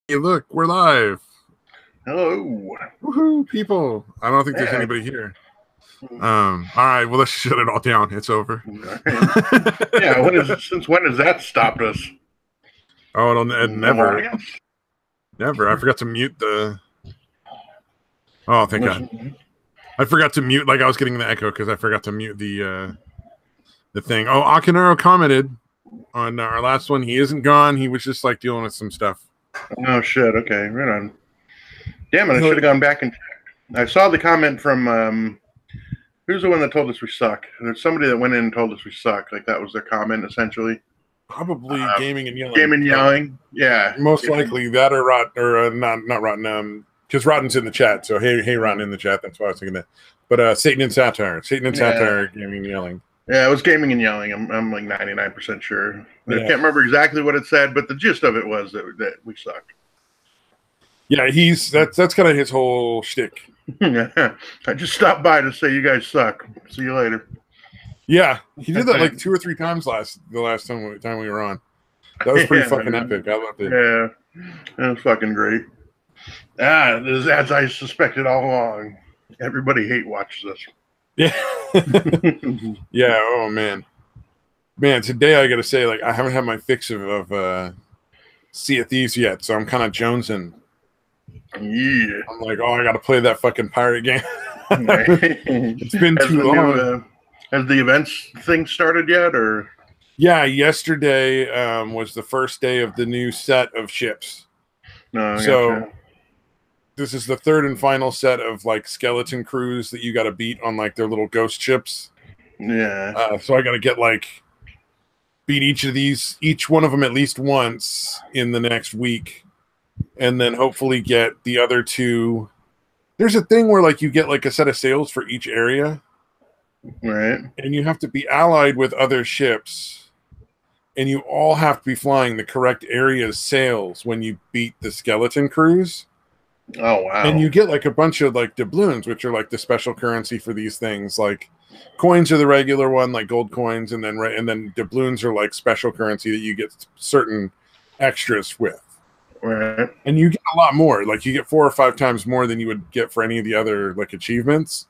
Hey, look, we're live. Hello. Woohoo, people. I don't think there's Yeah. anybody here. All right, well, let's shut it all down. It's over. Yeah. Since when has that stopped us? Oh, it'll No never, audience. never. I forgot to mute the. Oh, thank God. Listen. I forgot to mute, like I was getting the echo because I forgot to mute the thing. Oh, Akinaro commented on our last one. He isn't gone. He was just like dealing with some stuff. Oh shit. Okay. Right on. Damn it! I should have gone back and checked. I saw the comment from who's the one that told us we suck. There's somebody that went in and told us we suck. Like that was their comment essentially. Probably gaming and yelling. Gaming, yelling. Yeah. Most likely that or not Rotten. Because Rotten's in the chat. So hey, Rotten in the chat. That's why I was thinking that. But Satan and Satire, gaming and yelling. Yeah, it was gaming and yelling. I'm like 99% sure. Yeah. I can't remember exactly what it said, but the gist of it was that we sucked. Yeah, that's kind of his whole shtick. I just stopped by to say you guys suck. See you later. Yeah, he did that like 2 or 3 times the last time we were on. That was pretty fucking epic. I loved it. Yeah, that was fucking great. As I suspected all along, everybody hate watches us. Yeah. Yeah. Oh man. Today I got to say, like, I haven't had my fix of Sea of Thieves yet, so I'm kind of jonesing. Yeah. I'm like, oh, I got to play that fucking pirate game. It's been too long. Has the events thing started yet, or? Yeah, yesterday was the first day of the new set of ships. So this is the third and final set of like skeleton crews that you got to beat on like their little ghost ships. Yeah. So I got to get beat each one of them at least once in the next week, and then hopefully get the other two. There's a thing where like you get like a set of sails for each area. Right. And you have to be allied with other ships, and you all have to be flying the correct area's sails when you beat the skeleton crews. Oh wow. And you get like a bunch of like doubloons, which are like the special currency for these things. Like coins are the regular one, like gold coins, and then doubloons are like special currency that you get certain extras with. Right. And you get a lot more. Like you get 4 or 5 times more than you would get for any of the other like achievements.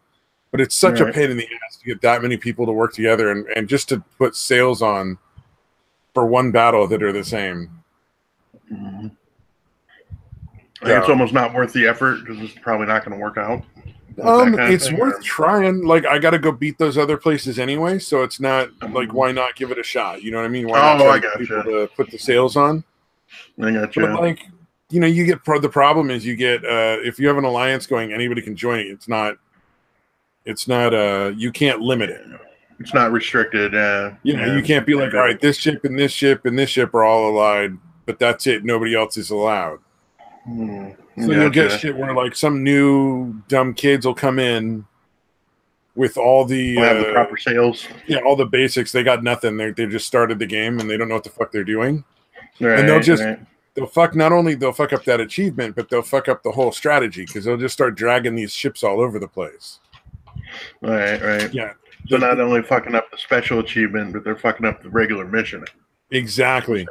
But it's such a pain in the ass to get that many people to work together and just to put sails on for one battle that are the same. Mm-hmm. I think it's almost not worth the effort because it's probably not going to work out. It's worth trying. Like I got to go beat those other places anyway, so it's not like why not give it a shot? You know what I mean? Why not try to get people to put the sails on? I got you. But like you get the problem is you get if you have an alliance going, anybody can join it. It's not you can't limit it. It's not restricted. You can't be like, all right, this ship and this ship and this ship are all allied, but that's it. Nobody else is allowed. So you'll get shit where like some new dumb kids will come in with all the proper sails. Yeah, all the basics. They got nothing. They just started the game and they don't know what the fuck they're doing. Right, and they'll fuck up that achievement, but they'll fuck up the whole strategy because they'll just start dragging these ships all over the place. Right. Yeah. So not only fucking up the special achievement, but they're fucking up the regular mission. Exactly.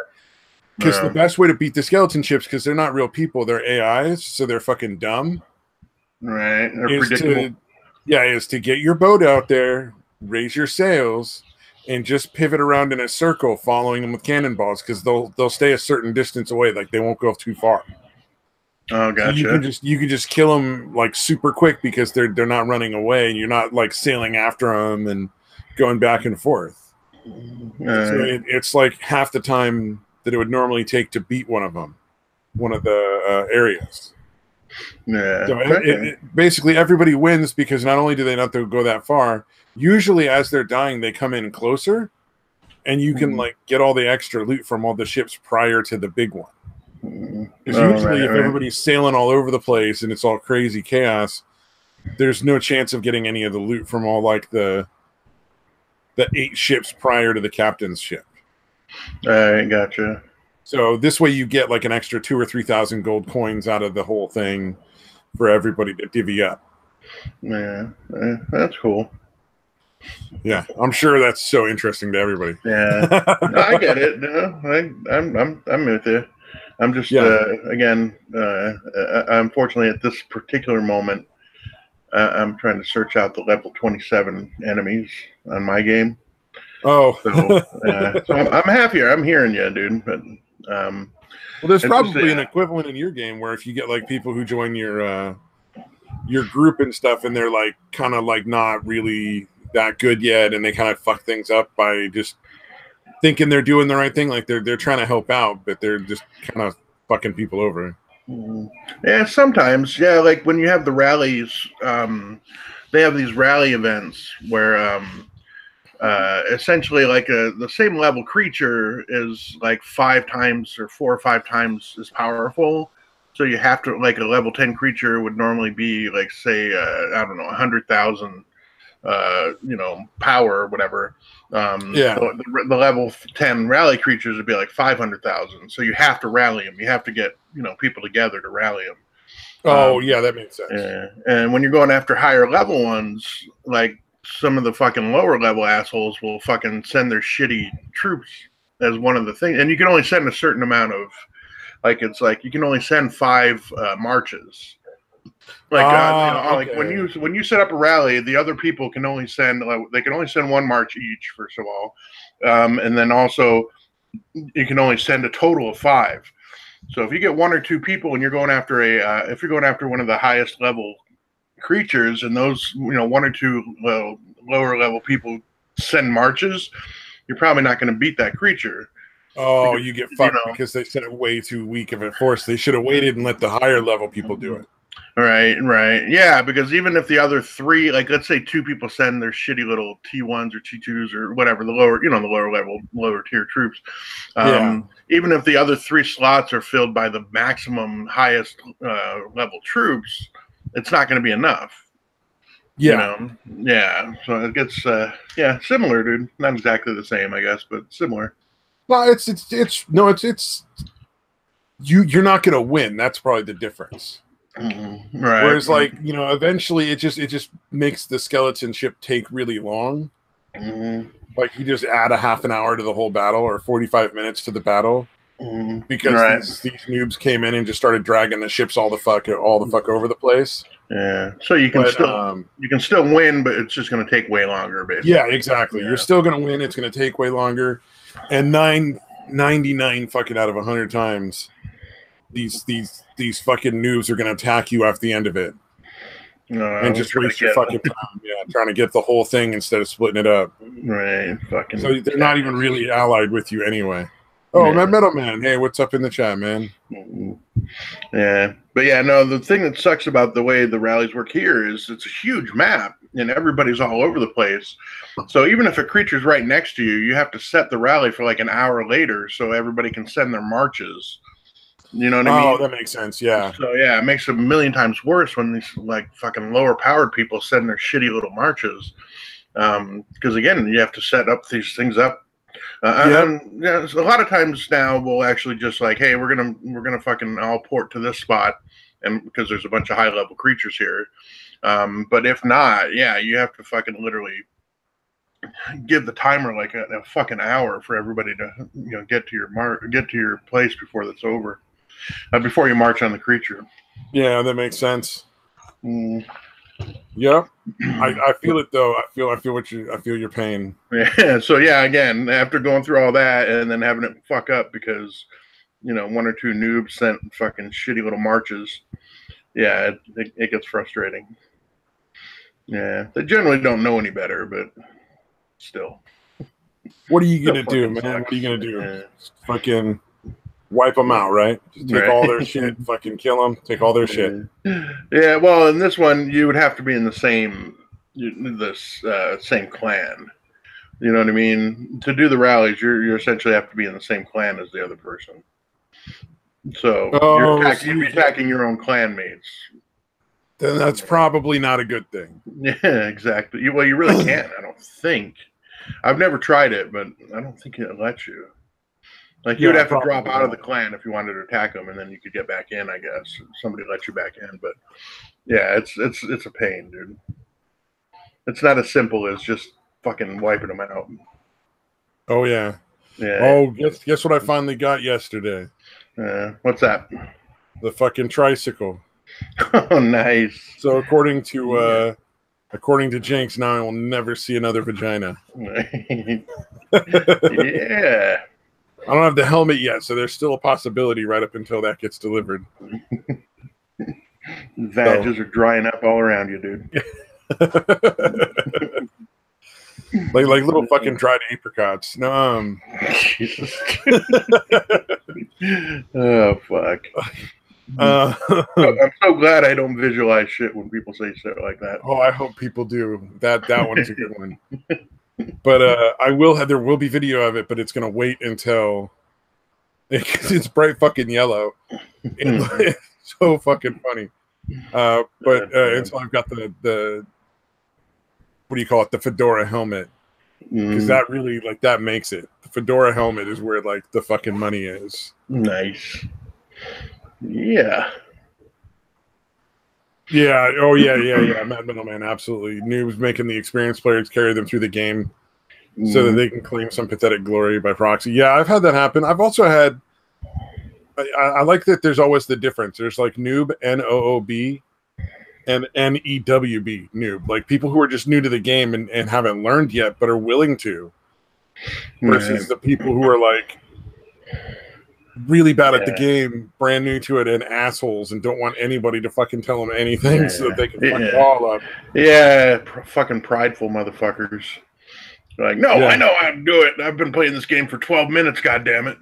Because the best way to beat the skeleton ships, because they're not real people, they're AIs, so they're fucking dumb. Right. They're predictable. Is to get your boat out there, raise your sails, and just pivot around in a circle, following them with cannonballs, because they'll stay a certain distance away, like they won't go too far. Oh, gotcha. So you can just kill them like super quick because they're not running away, and you're not like sailing after them and going back and forth. So it's like half the time that it would normally take to beat one of the areas. Yeah. So basically everybody wins because not only do they not go that far, usually as they're dying they come in closer, and you can like get all the extra loot from all the ships prior to the big one. Because usually if everybody's sailing all over the place and it's all crazy chaos, there's no chance of getting any of the loot from all like the 8 ships prior to the captain's ship. I gotcha. So this way you get like an extra 2,000 or 3,000 gold coins out of the whole thing for everybody to divvy up. Yeah, that's cool. Yeah, I'm sure that's so interesting to everybody. Yeah, no, I get it. No, I'm with you. I'm just again, unfortunately, at this particular moment, I'm trying to search out the level 27 enemies on my game. Oh, so I'm happier. I'm hearing you, dude. But well, there's probably an equivalent in your game where if you get like people who join your group and stuff, and they're like kind of like not really that good yet, and they kind of fuck things up by just thinking they're doing the right thing, like they're trying to help out, but they're just kind of fucking people over. Yeah, sometimes. Yeah, like when you have the rallies, they have these rally events where essentially like the same level creature is like 5 times or 4 or 5 times as powerful. So you have to, like, a level 10 creature would normally be like, say, I don't know, 100,000 power or whatever. The level 10 rally creatures would be like 500,000. So you have to rally them. You have to get, people together to rally them. Oh, yeah, that makes sense. Yeah. And when you're going after higher level ones, like some of the fucking lower level assholes will fucking send their shitty troops as one of the things. And you can only send a certain amount of, like, it's like you can only send 5 marches. Like, like when you set up a rally, the other people can only send, they can only send 1 march each, first of all, and then also you can only send a total of 5. So if you get 1 or 2 people and you're going after if you're going after one of the highest level creatures, and those 1 or 2 lower level people send marches, you're probably not going to beat that creature. Oh, you get fucked because they sent it way too weak of a force. They should have waited and let the higher level people do it. Right. Yeah, because even if the other 3, like, let's say 2 people send their shitty little T1s or T2s or whatever, the lower, the lower level, lower tier troops, even if the other 3 slots are filled by the maximum highest level troops, it's not going to be enough. Yeah. Yeah. So it gets, similar, dude. Not exactly the same, I guess, but similar. Well, it's you're not going to win. That's probably the difference. Mm-hmm. Right. Whereas, like, eventually it just makes the skeleton ship take really long. Mm-hmm. Like, you just add a half an hour to the whole battle or 45 minutes to the battle because these noobs came in and just started dragging the ships all the fuck over the place. Yeah, so you can still win, but it's just going to take way longer, basically. Yeah, exactly. Yeah. You're still going to win. It's going to take way longer, and 99 fucking out of 100 times, these fucking noobs are going to attack you after the end of it, and just waste your fucking time. Yeah, trying to get the whole thing instead of splitting it up. Right. Fucking. So they're not even really allied with you anyway. Oh, yeah. Metal Man. Hey, what's up in the chat, man? Yeah. But yeah, no, the thing that sucks about the way the rallies work here is it's a huge map and everybody's all over the place. So even if a creature's right next to you, you have to set the rally for like an hour later so everybody can send their marches. You know what I mean? Oh, that makes sense, yeah. So yeah, it makes it a million times worse when these like fucking lower powered people send their shitty little marches. Because again, you have to set up these things up. So a lot of times now we'll actually just like, hey, we're gonna fucking all port to this spot, and because there's a bunch of high level creatures here. But if not, yeah, you have to fucking literally give the timer like a fucking hour for everybody to get to your place before that's over, before you march on the creature. Yeah, that makes sense. Yep, I feel it though. I feel your pain. Yeah. So yeah, again, after going through all that and then having it fuck up because 1 or 2 noobs sent fucking shitty little marches. Yeah, it gets frustrating. Yeah, they generally don't know any better, but still. What are you gonna do, man? Sucks. What are you gonna do? Yeah. Fucking wipe them out, right? Just take all their shit, fucking kill them, take all their shit. Yeah, well, in this one, you would have to be in the same same clan. You know what I mean? To do the rallies, you essentially have to be in the same clan as the other person. So you'd be attacking your own clanmates. Then that's probably not a good thing. Yeah, exactly. Well, you really can't. I don't think. I've never tried it, but I don't think it lets you. Like, you would have to drop out of the clan if you wanted to attack them, and then you could get back in, I guess. Somebody let you back in, but yeah, it's a pain, dude. It's not as simple as just fucking wiping them out. Oh yeah. Yeah. Oh, guess what I finally got yesterday. What's that? The fucking tricycle. Oh, nice. So according to Jinx, now I will never see another vagina. Yeah. I don't have the helmet yet, so there's still a possibility right up until that gets delivered. Vages are drying up all around you, dude. like little fucking dried apricots. No, Jesus. Oh, fuck. I'm so glad I don't visualize shit when people say shit like that. Oh, I hope people do. That one's a good one. But there will be video of it, but it's gonna wait until it's bright fucking yellow. It's so fucking funny. But until I've got the what do you call it? The fedora helmet. Because that really that makes it. The fedora helmet is where the fucking money is. Nice. Yeah. Yeah. Oh yeah. Mad Middleman, absolutely. Noobs making the experienced players carry them through the game so that they can claim some pathetic glory by proxy. Yeah, I've had that happen. I've also had. I like that. There's always the difference. There's noob, NOOB, and NEWB, noob. Like people who are just new to the game and haven't learned yet, but are willing to. Versus the people who are really bad at the game, brand new to it, and assholes, and don't want anybody to fucking tell them anything so that they can fuck it all up. Yeah, fucking prideful motherfuckers. I know how to do it. I've been playing this game for 12 minutes, goddammit.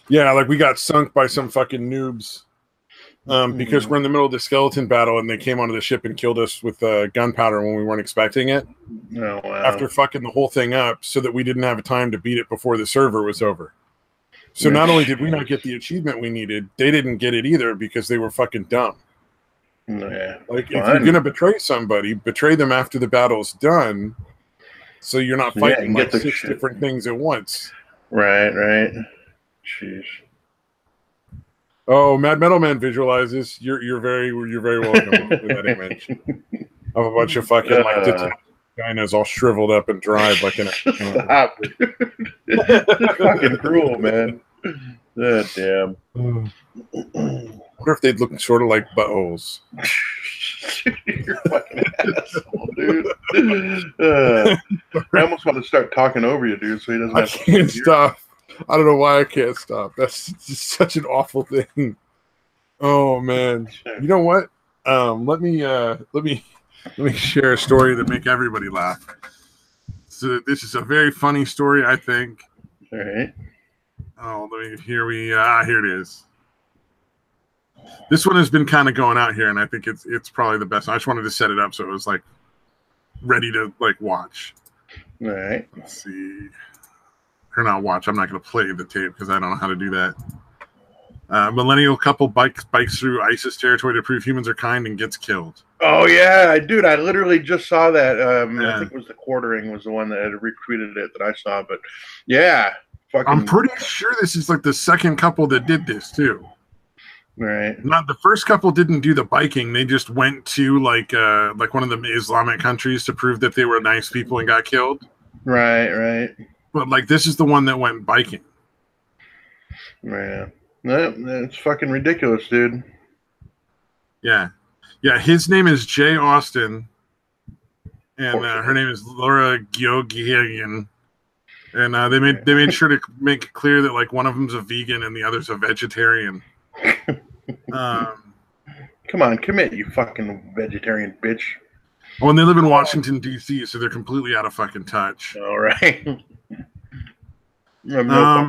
Yeah, we got sunk by some fucking noobs because we're in the middle of the skeleton battle and they came onto the ship and killed us with gunpowder when we weren't expecting it. Oh, wow. After fucking the whole thing up so that we didn't have time to beat it before the server was over. So not only did we not get the achievement we needed, they didn't get it either because they were fucking dumb. Yeah. If you're going to betray somebody, betray them after the battle's done so you're not fighting six different things at once. Right. Jeez. Oh, Mad Metal Man visualizes. You're very welcome for that image of a bunch of fucking vaginas all shriveled up and dried like in a. Stop, dude. It's fucking cruel, man. God damn. I wonder if they'd look sort of like buttholes. You're fucking asshole, dude. I almost want to start talking over you, dude, so he doesn't have to. I can't stop. I don't know why I can't stop. That's just such an awful thing. Oh man. You know what? Let me share a story that make everybody laugh. So this is a very funny story, I think. All right. Oh, here it is. This one has been kind of going out here, and I think it's probably the best. I just wanted to set it up so it was ready to watch. All right. Let's see. Or not watch. I'm not going to play the tape because I don't know how to do that. Millennial couple bikes through ISIS territory to prove humans are kind and gets killed. Oh yeah, dude! I literally just saw that. I think it was the Quartering was the one that had retweeted it that I saw. But yeah, I'm pretty sure this is the second couple that did this too. Right. Not the first couple didn't do the biking. They just went to one of the Islamic countries to prove that they were nice people and got killed. Right. But this is the one that went biking. Yeah. That's fucking ridiculous, dude. Yeah. His name is Jay Austin, and her name is Laura Gyogian. And they made sure to make it clear that one of them's a vegan and the other's a vegetarian. Come on, commit, you fucking vegetarian bitch. Oh, and they live in Washington D.C., so they're completely out of fucking touch. All right. Yeah,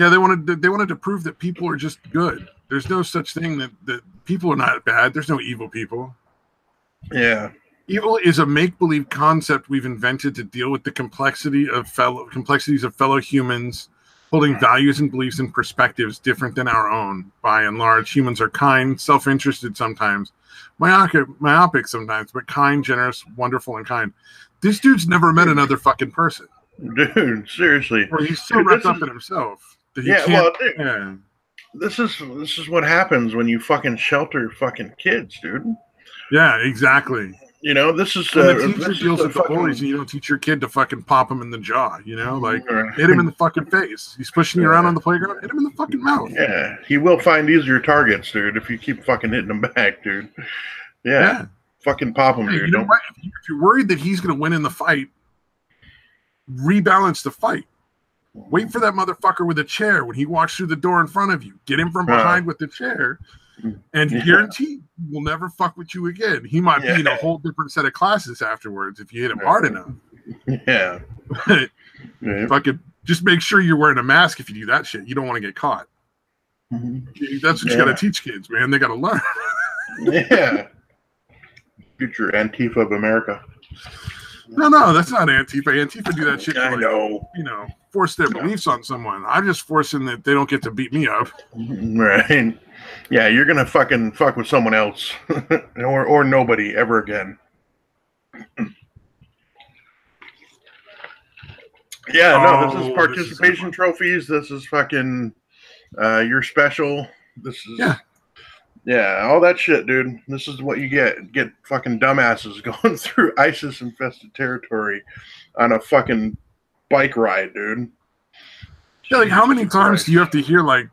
they wanted to prove that people are just good. There's no such thing that people are not bad. There's no evil people. Yeah. Evil is a make-believe concept we've invented to deal with the complexities of fellow humans, holding values and beliefs and perspectives different than our own. By and large, humans are kind, self-interested sometimes, myopic sometimes, but kind, generous, wonderful, and kind. This dude's never met another fucking person. Dude, seriously. Or he's so wrapped up in himself that he can't. Dude, yeah. This is what happens when you fucking shelter fucking kids, dude. Yeah, exactly. You know, this is when the teacher this is deals the with the fucking, bullies, and you don't teach your kid to fucking pop him in the jaw. You know, like Right. hit him in the fucking face. He's pushing you around on the playground. Hit him in the fucking mouth. Yeah, he will find easier targets, dude, if you keep fucking hitting him back, dude. Yeah. Fucking pop him, Hey, dude. you know what? If you're worried that he's going to win in the fight, rebalance the fight. Wait for that motherfucker with a chair when he walks through the door in front of you. Get him from behind with the chair, and guarantee he will never fuck with you again. He might be in a whole different set of classes afterwards if you hit him hard enough. Yeah. Fucking just make sure you're wearing a mask if you do that shit. You don't want to get caught. That's what you got to teach kids, man. They got to learn. Yeah. Future Antifa of America. No, that's not Antifa. Antifa do that shit to, I know. You know, force their beliefs on someone. I'm just forcing that they don't get to beat me up. Right. Yeah, you're gonna fucking fuck with someone else. or nobody ever again. Yeah, no, this is participation trophies. This is fucking you're special. This is yeah, all that shit, dude. This is what you get. Get fucking dumbasses going through ISIS infested territory on a fucking bike ride, dude. Yeah, like how many times do you have to hear like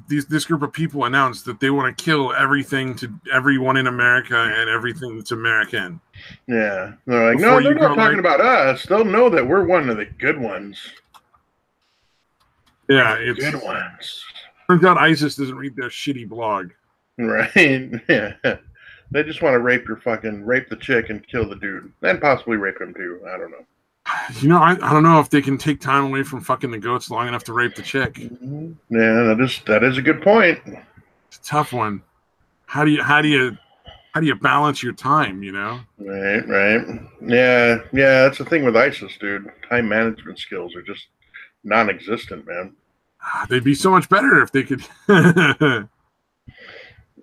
this group of people announce that they want to kill everything to everyone in America and everything that's American? Yeah, they're like, no, they're not talking about us. They'll know that we're one of the good ones. Yeah, it's good ones. Turns out ISIS doesn't read their shitty blog. Right. Yeah. They just want to rape the chick and kill the dude. And possibly rape him too. I don't know. You know, I don't know if they can take time away from fucking the goats long enough to rape the chick. Mm-hmm. Yeah, that is a good point. It's a tough one. How do you balance your time, you know? Right. Yeah, that's the thing with ISIS, dude. Time management skills are just non-existent, man. They'd be so much better if they could.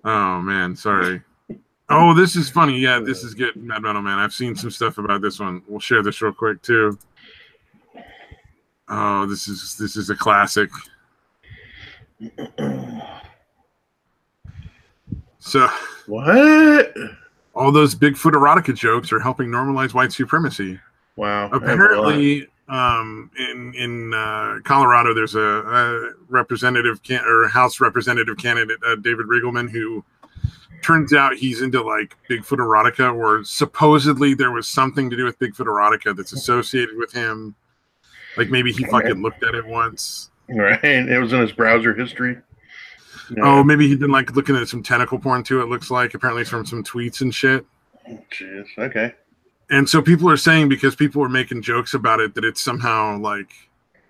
Oh man, sorry. Oh, this is funny. Yeah, this is good. Mad Metal Man. I've seen some stuff about this one. We'll share this real quick too. Oh, this is a classic. So what? All those Bigfoot erotica jokes are helping normalize white supremacy. Wow. Apparently, in Colorado, there's a representative or House representative candidate, David Riegelman, who turns out he's into like Bigfoot erotica, or supposedly there was something to do with Bigfoot erotica that's associated with him. Like maybe he fucking looked at it once. Right. It was in his browser history. Yeah. Oh, maybe he'd been like looking at some tentacle porn too, it looks like, apparently from some tweets and shit. Jeez, okay. And so people are saying, because people are making jokes about it, that it's somehow like,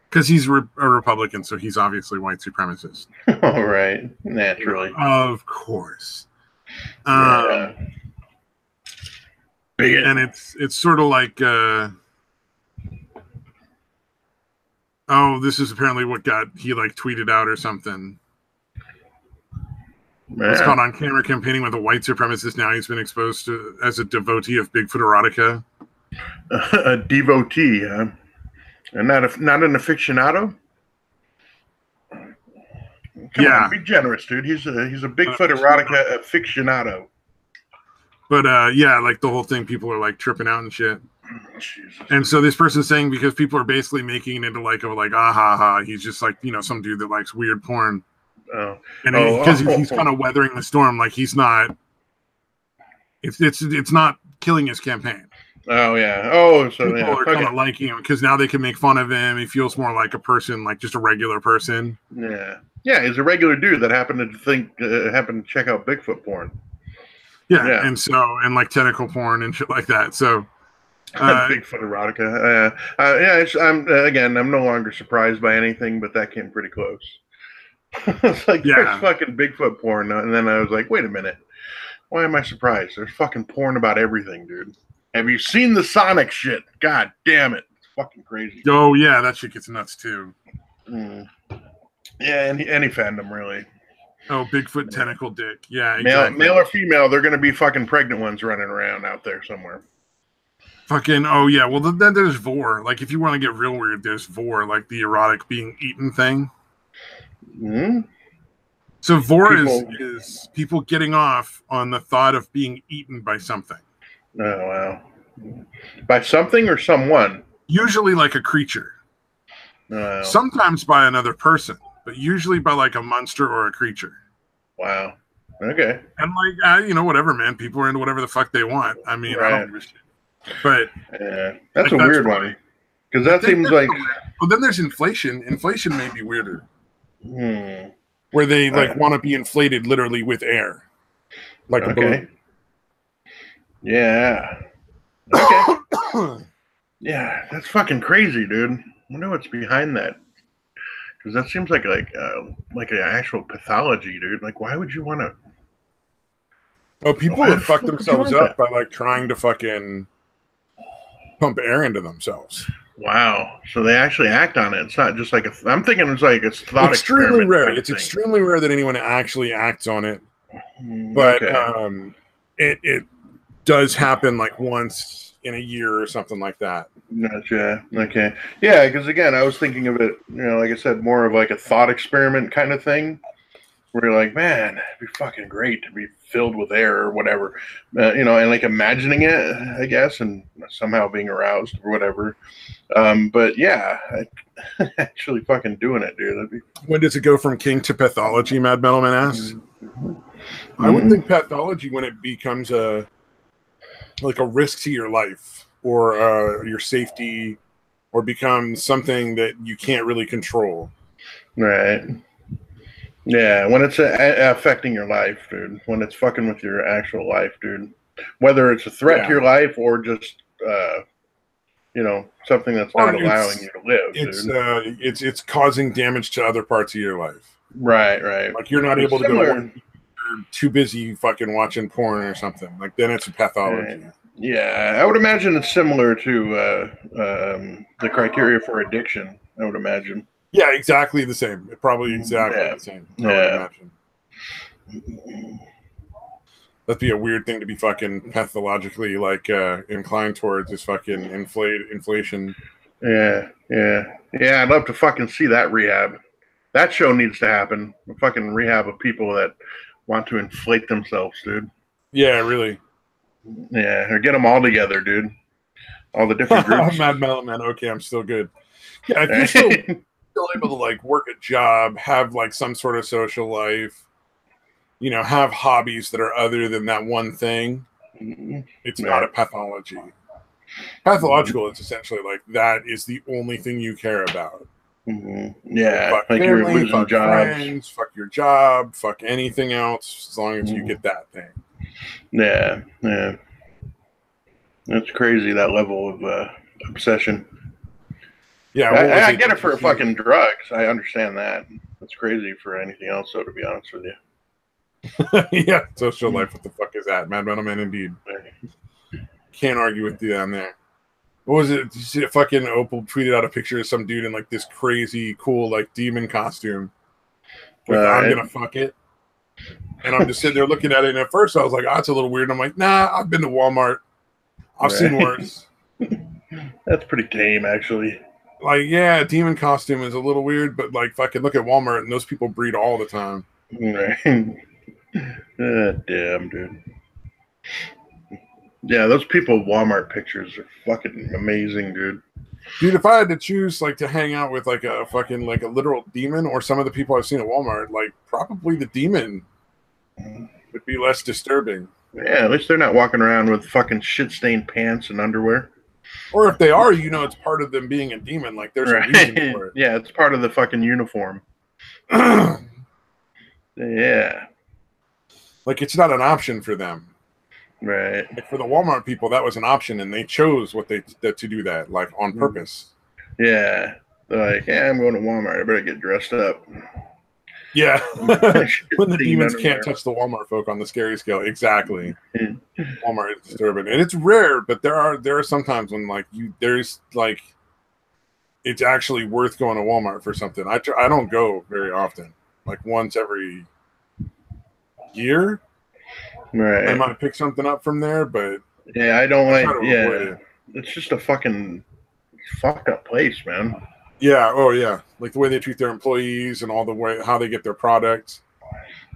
because he's a Republican, so he's obviously white supremacist. All right, naturally. Of course. Yeah. And it's sort of like, oh, this is apparently what he like tweeted out or something. Man. It's caught on camera campaigning with a white supremacist. Now he's been exposed to as a devotee of Bigfoot erotica. A devotee, huh? And not an aficionado. Come on, be generous, dude. He's a Bigfoot erotica aficionado. But yeah, like the whole thing, people are like tripping out and shit. Jesus. And so this person's saying, because people are basically making it into like ah ha ha, he's just like, you know, some dude that likes weird porn. Oh, and because he's kind of weathering the storm, like he's not. It's not killing his campaign. Oh yeah. Oh, so people are kind of liking him because now they can make fun of him. He feels more like a person, like just a regular person. Yeah, he's a regular dude that happened to check out Bigfoot porn. Yeah, and like tentacle porn and shit like that. So Bigfoot erotica. I'm no longer surprised by anything, but that came pretty close. It's like there's fucking Bigfoot porn, and then I was like, wait a minute, why am I surprised? There's fucking porn about everything, dude. Have you seen the Sonic shit? God damn it, it's fucking crazy. Oh yeah, that shit gets nuts too. Yeah, any fandom really. Oh, Bigfoot tentacle dick. Yeah, exactly. Male or female, they're gonna be fucking pregnant ones running around out there somewhere. Fucking oh yeah. Well, then there's Vor. Like if you want to get real weird, there's Vor, like the erotic being eaten thing. Mm-hmm. So Vor is people getting off on the thought of being eaten by something. Oh wow. By something or someone? Usually like a creature. Oh Sometimes by another person, but usually by like a monster or a creature. wow. Okay. And like, whatever, man. People are into whatever the fuck they want. I mean, I don't Right. give a shit. But Yeah, that's like, a that's weird why one because I that think seems that's like. the weird. But then there's inflation. Inflation may be weirder, Hmm. where they like want to be inflated literally with air, like a Okay. balloon. Yeah. Okay. Yeah, that's fucking crazy, dude. I wonder what's behind that. Because that seems like an actual pathology, dude. Like, why would you want to? Oh, people Why the have fucked fuck would you themselves want up that? by like trying to fucking pump air into themselves. Wow. So they actually act on it. It's not just like I'm thinking it's like a thought Extremely experiment rare. kind of It's thing. extremely rare that anyone actually acts on it, but Okay. it does happen like once in a year or something like that. Gotcha. Okay. Yeah, because again, I was thinking of it, like I said, more of like a thought experiment kind of thing, where you're like, man, it'd be fucking great to be filled with air or whatever, and like imagining it, I guess, and somehow being aroused or whatever. But yeah, actually fucking doing it, dude. That'd be. When does it go from king to pathology? Mad Metalman asks. Mm-hmm. I would think pathology when it becomes a risk to your life or your safety, or becomes something that you can't really control. Right. Yeah, when it's affecting your life, dude. When it's fucking with your actual life, dude. Whether it's a threat to your life or just, something that's Or not allowing you to live, dude. It's causing damage to other parts of your life. Right, right. Like you're not able to go to Similar. work. You're too busy fucking watching porn or something. Like then it's a pathology. Yeah, I would imagine it's similar to the criteria for addiction. I would imagine. Yeah, exactly the same. Probably exactly the same. I would imagine. That'd be a weird thing to be fucking pathologically like inclined towards, is fucking inflation. Yeah. I'd love to fucking see that rehab. That show needs to happen. A fucking rehab of people that want to inflate themselves, dude. Yeah, really. Yeah, or get them all together, dude. All the different groups. Mad Melon, okay, I'm still good. Yeah, if you're still able to like work a job, have like some sort of social life, have hobbies that are other than that one thing, it's not a pathology. Pathological is essentially like that is the only thing you care about. Yeah, fuck like family, you're losing fuck jobs. friends, fuck your job, fuck anything else, as long as you get that thing. Yeah. That's crazy, that level of obsession. Yeah, I get it for fucking drugs. I understand that. That's crazy for anything else, though, to be honest with you. Yeah, social life. What the fuck is that? Mad Metal Man, indeed. Can't argue with you on there. What was it? Did you see it? Fucking Opal tweeted out a picture of some dude in like this crazy cool like demon costume with I'm gonna fuck it. And I'm just sitting there looking at it, and at first I was like, oh, it's a little weird. And I'm like, nah, I've been to Walmart. I've seen worse. That's pretty tame, actually. Like, yeah, demon costume is a little weird, but like fucking look at Walmart, and those people breed all the time. Right. Damn, dude. Yeah, those people Walmart pictures are fucking amazing, dude. Dude, if I had to choose like to hang out with like a fucking like a literal demon or some of the people I've seen at Walmart, like probably the demon would be less disturbing. Yeah, at least they're not walking around with fucking shit-stained pants and underwear. Or if they are, it's part of them being a demon. Like there's a reason for it. Yeah, it's part of the fucking uniform. Yeah. Like it's not an option for them. Right. Like for the Walmart people, that was an option, and they chose to do that, like on purpose. Yeah. They're like, yeah, I'm going to Walmart. I better get dressed up. Yeah. When the demons can't touch the Walmart folk on the scary scale. Exactly. Walmart is disturbing. And it's rare, but there are some times when like there's like it's actually worth going to Walmart for something. I don't go very often. Like once every year. Right. I might pick something up from there, but yeah, I don't like it's just a fucking fucked up place, man. Yeah, oh yeah. Like the way they treat their employees and all the way how they get their products.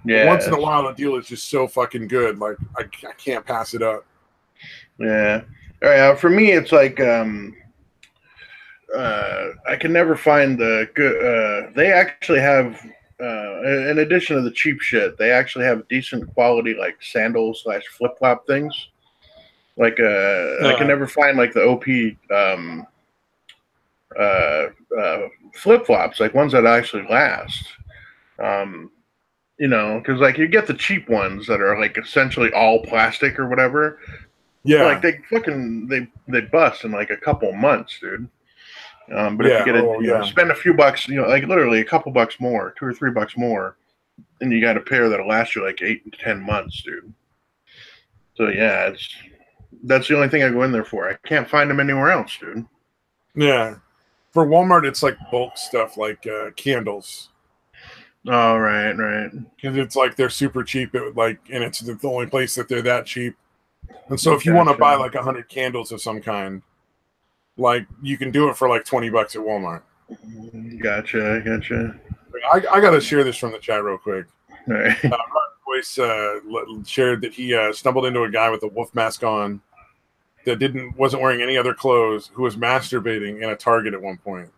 Yeah. Once in a while, the deal is just so fucking good. Like I can't pass it up. Yeah. For me, it's like I can never find the good. They actually have, in addition to the cheap shit, they actually have decent quality like sandal slash flip flop things. Like I can never find like the OP uh, flip flops, like ones that actually last. Um, you know, because like you get the cheap ones that are like essentially all plastic or whatever. Yeah. Like they bust in like a couple months, dude. But if you Yeah. get Oh, yeah. spend a few bucks, like literally a couple bucks more, $2 or $3 more, and you got a pair that'll last you like 8 to 10 months, dude. So yeah, that's the only thing I go in there for. I can't find them anywhere else, dude. Yeah. For Walmart, it's like bulk stuff, like candles. Oh, right, right. Because it's like they're super cheap. And it's the only place that they're that cheap. And so if you want to buy like 100 candles of some kind, like you can do it for like $20 at Walmart. Gotcha. I got to share this from the chat real quick. All right. Voice shared that he stumbled into a guy with a wolf mask on that wasn't wearing any other clothes, who was masturbating in a Target at one point.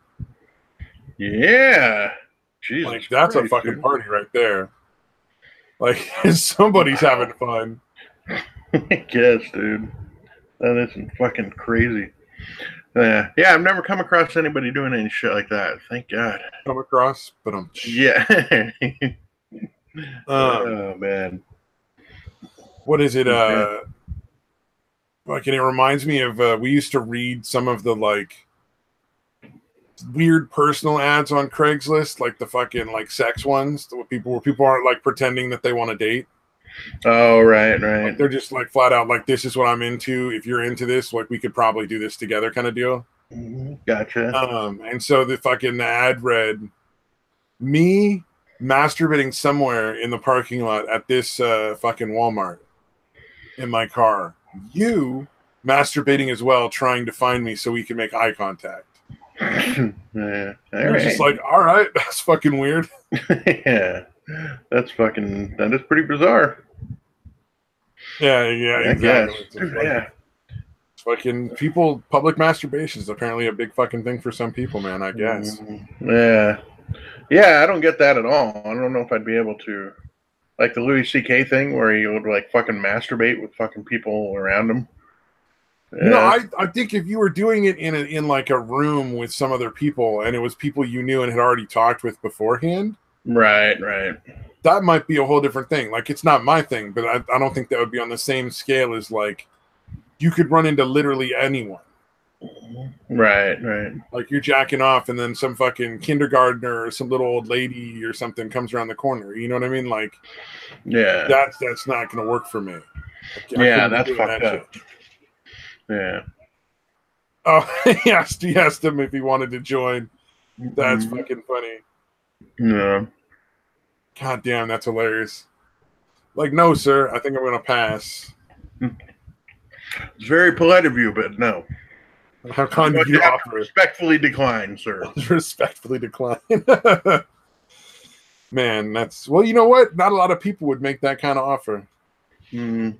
Yeah. Jesus, like that's Christ, a fucking party right there. Like somebody's having fun. I guess, dude. That is fucking crazy. Yeah, I've never come across anybody doing any shit like that. Thank God. Come across, but yeah. Oh man. What is it? Like, and it reminds me of we used to read some of the like weird personal ads on Craigslist, like the fucking like sex ones, where people aren't like pretending that they want to date. Oh, right. Like, they're just like flat out like, this is what I'm into. If you're into this, like we could probably do this together, kind of deal. Gotcha. And so the fucking ad read, me masturbating somewhere in the parking lot at this fucking Walmart in my car. You masturbating as well, trying to find me so we can make eye contact. Yeah. You're just like, all right, that's fucking weird. Yeah. That is pretty bizarre. Yeah, exactly. Yeah. Fucking people, public masturbation is apparently a big fucking thing for some people, man, I guess. Yeah. Yeah, I don't get that at all. I don't know if I'd be able to. Like the Louis C.K. thing where he would like fucking masturbate with fucking people around him. Yeah. You know, I think if you were doing it in like a room with some other people and it was people you knew and had already talked with beforehand. Right. That might be a whole different thing. Like, it's not my thing, but I don't think that would be on the same scale as like you could run into literally anyone. Right. Like you're jacking off and then some fucking kindergartner or some little old lady or something comes around the corner. You know what I mean? Like, yeah, that's not going to work for me. Yeah, that's fucked up. Shit. Yeah. Oh, he asked him if he wanted to join. That's fucking funny. Yeah. God damn, that's hilarious. Like, no, sir, I think I'm going to pass. It's very polite of you, but no. How kind of you offer? Respectfully decline, sir. Respectfully decline. Man, that's... Well, you know what? Not a lot of people would make that kind of offer. Very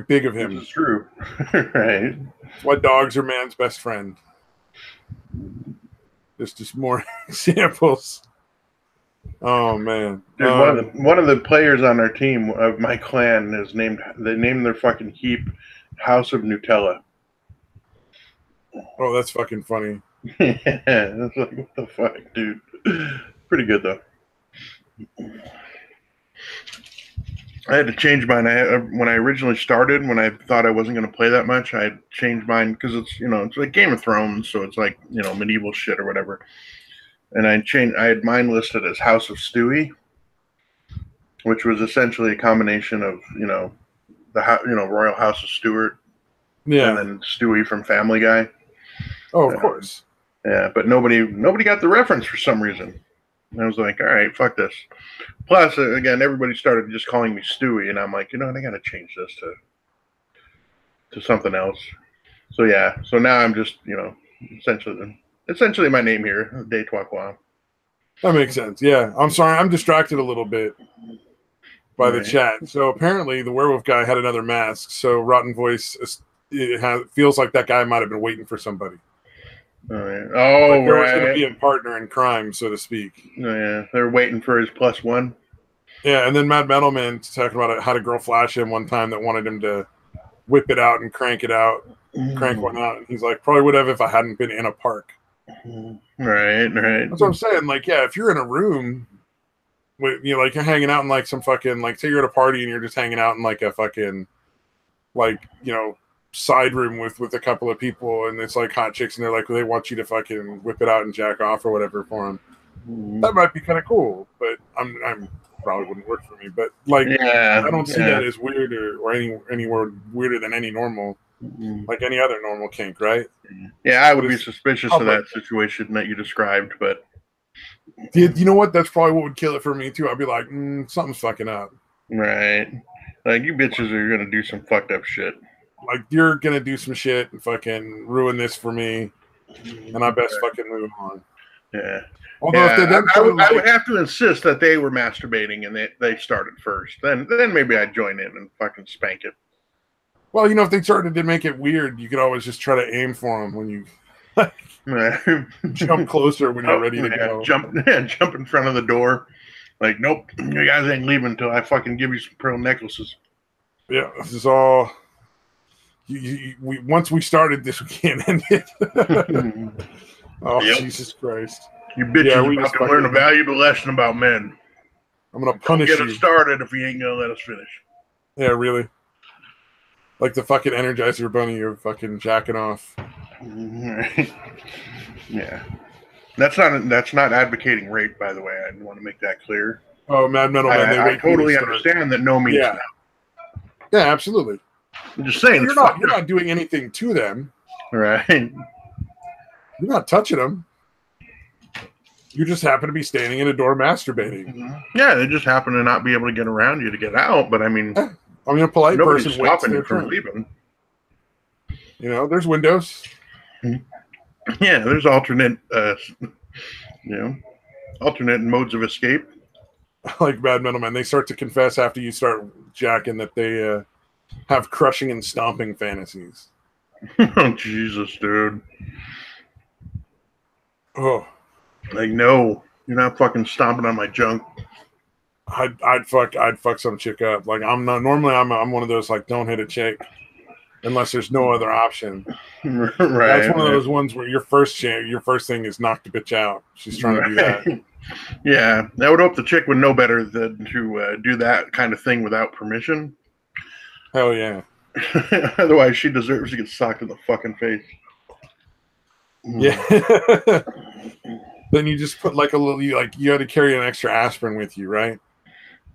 big of him. This is true. Right. That's why dogs are man's best friend. There's just more examples. Oh man, dude! One of the players on our team of my clan is named. They named their fucking heap House of Nutella. Oh, that's fucking funny. Yeah, that's like, what the fuck, dude? Pretty good though. I had to change mine. When I originally started, when I thought I wasn't going to play that much, I changed mine because it's like Game of Thrones, so it's like medieval shit or whatever. And I had mine listed as House of Stewie, which was essentially a combination of the Royal House of Stewart, and then Stewie from Family Guy. Oh, of course. Yeah, but nobody got the reference for some reason. And I was like, all right, fuck this. Plus, again, everybody started just calling me Stewie, and I'm like, I got to change this to something else. So yeah, so now I'm just essentially my name here, Day Trois. That makes sense. Yeah, I'm sorry, I'm distracted a little bit. by the chat. So apparently the werewolf guy had another mask. So Rotten Voice, feels like that guy might have been waiting for somebody. Oh, like there was going to be a partner in crime, so to speak. Oh, yeah, they're waiting for his +1. Yeah, and then Mad Metal Man talking about how a girl flash him one time that wanted him to whip it out and crank it out, crank one out. And he's like, probably would have if I hadn't been in a park. Right. That's what I'm saying. Like, yeah, if you're in a room with, like you're hanging out in like some fucking, like, say you're at a party and you're just hanging out in like a fucking, like, side room with a couple of people, and it's like hot chicks, and they're like, they want you to fucking whip it out and jack off or whatever for them. That might be kind of cool, but I'm probably wouldn't work for me. But like, I don't see that as weird or anywhere weirder than any normal, like any other normal kink, right? Yeah, I would be suspicious of that situation that you described, but you know what? That's probably what would kill it for me too. I'd be like, something's fucking up. Right. Like, you bitches are gonna do some fucked up shit. Like, you're gonna do some shit and fucking ruin this for me, and I best fucking move on. Yeah. Although if I would have to insist that they were masturbating and they started first. Then maybe I'd join in and fucking spank it. Well, if they started to make it weird, you could always just try to aim for them when you jump closer when you're ready to go. Jump in front of the door. Like, nope, you guys ain't leaving until I fucking give you some pearl necklaces. Yeah, this is all. Once we started this, we can't end it. Oh, yep. Jesus Christ. You bitches about to learn a valuable lesson about men. I'm going to punish you. Get us started if you ain't going to let us finish. Yeah, really. Like the fucking Energizer Bunny, you're fucking jacking off. Yeah. That's not advocating rape, by the way. I want to make that clear. Oh, Mad Metal Man. I totally understand that no means no. Yeah, absolutely. I'm just saying. You're not doing anything to them. Right. You're not touching them. You just happen to be standing in a door masturbating. Yeah, they just happen to not be able to get around you to get out. But I mean, a polite person stopping you from leaving. There's windows. Yeah, there's alternate modes of escape. Like Bad Metal Man, they start to confess after you start jacking that they have crushing and stomping fantasies. Oh, Jesus, dude. Oh. Like, no, you're not fucking stomping on my junk. I'd fuck some chick up. Like, I'm one of those, like, don't hit a chick unless there's no other option. Right. That's one of those ones where your first thing is knock the bitch out. She's trying to do that. Yeah, I would hope the chick would know better than to do that kind of thing without permission. Hell yeah. Otherwise, she deserves to get socked in the fucking face. Yeah. Then you just put like a little, you had to carry an extra aspirin with you, right?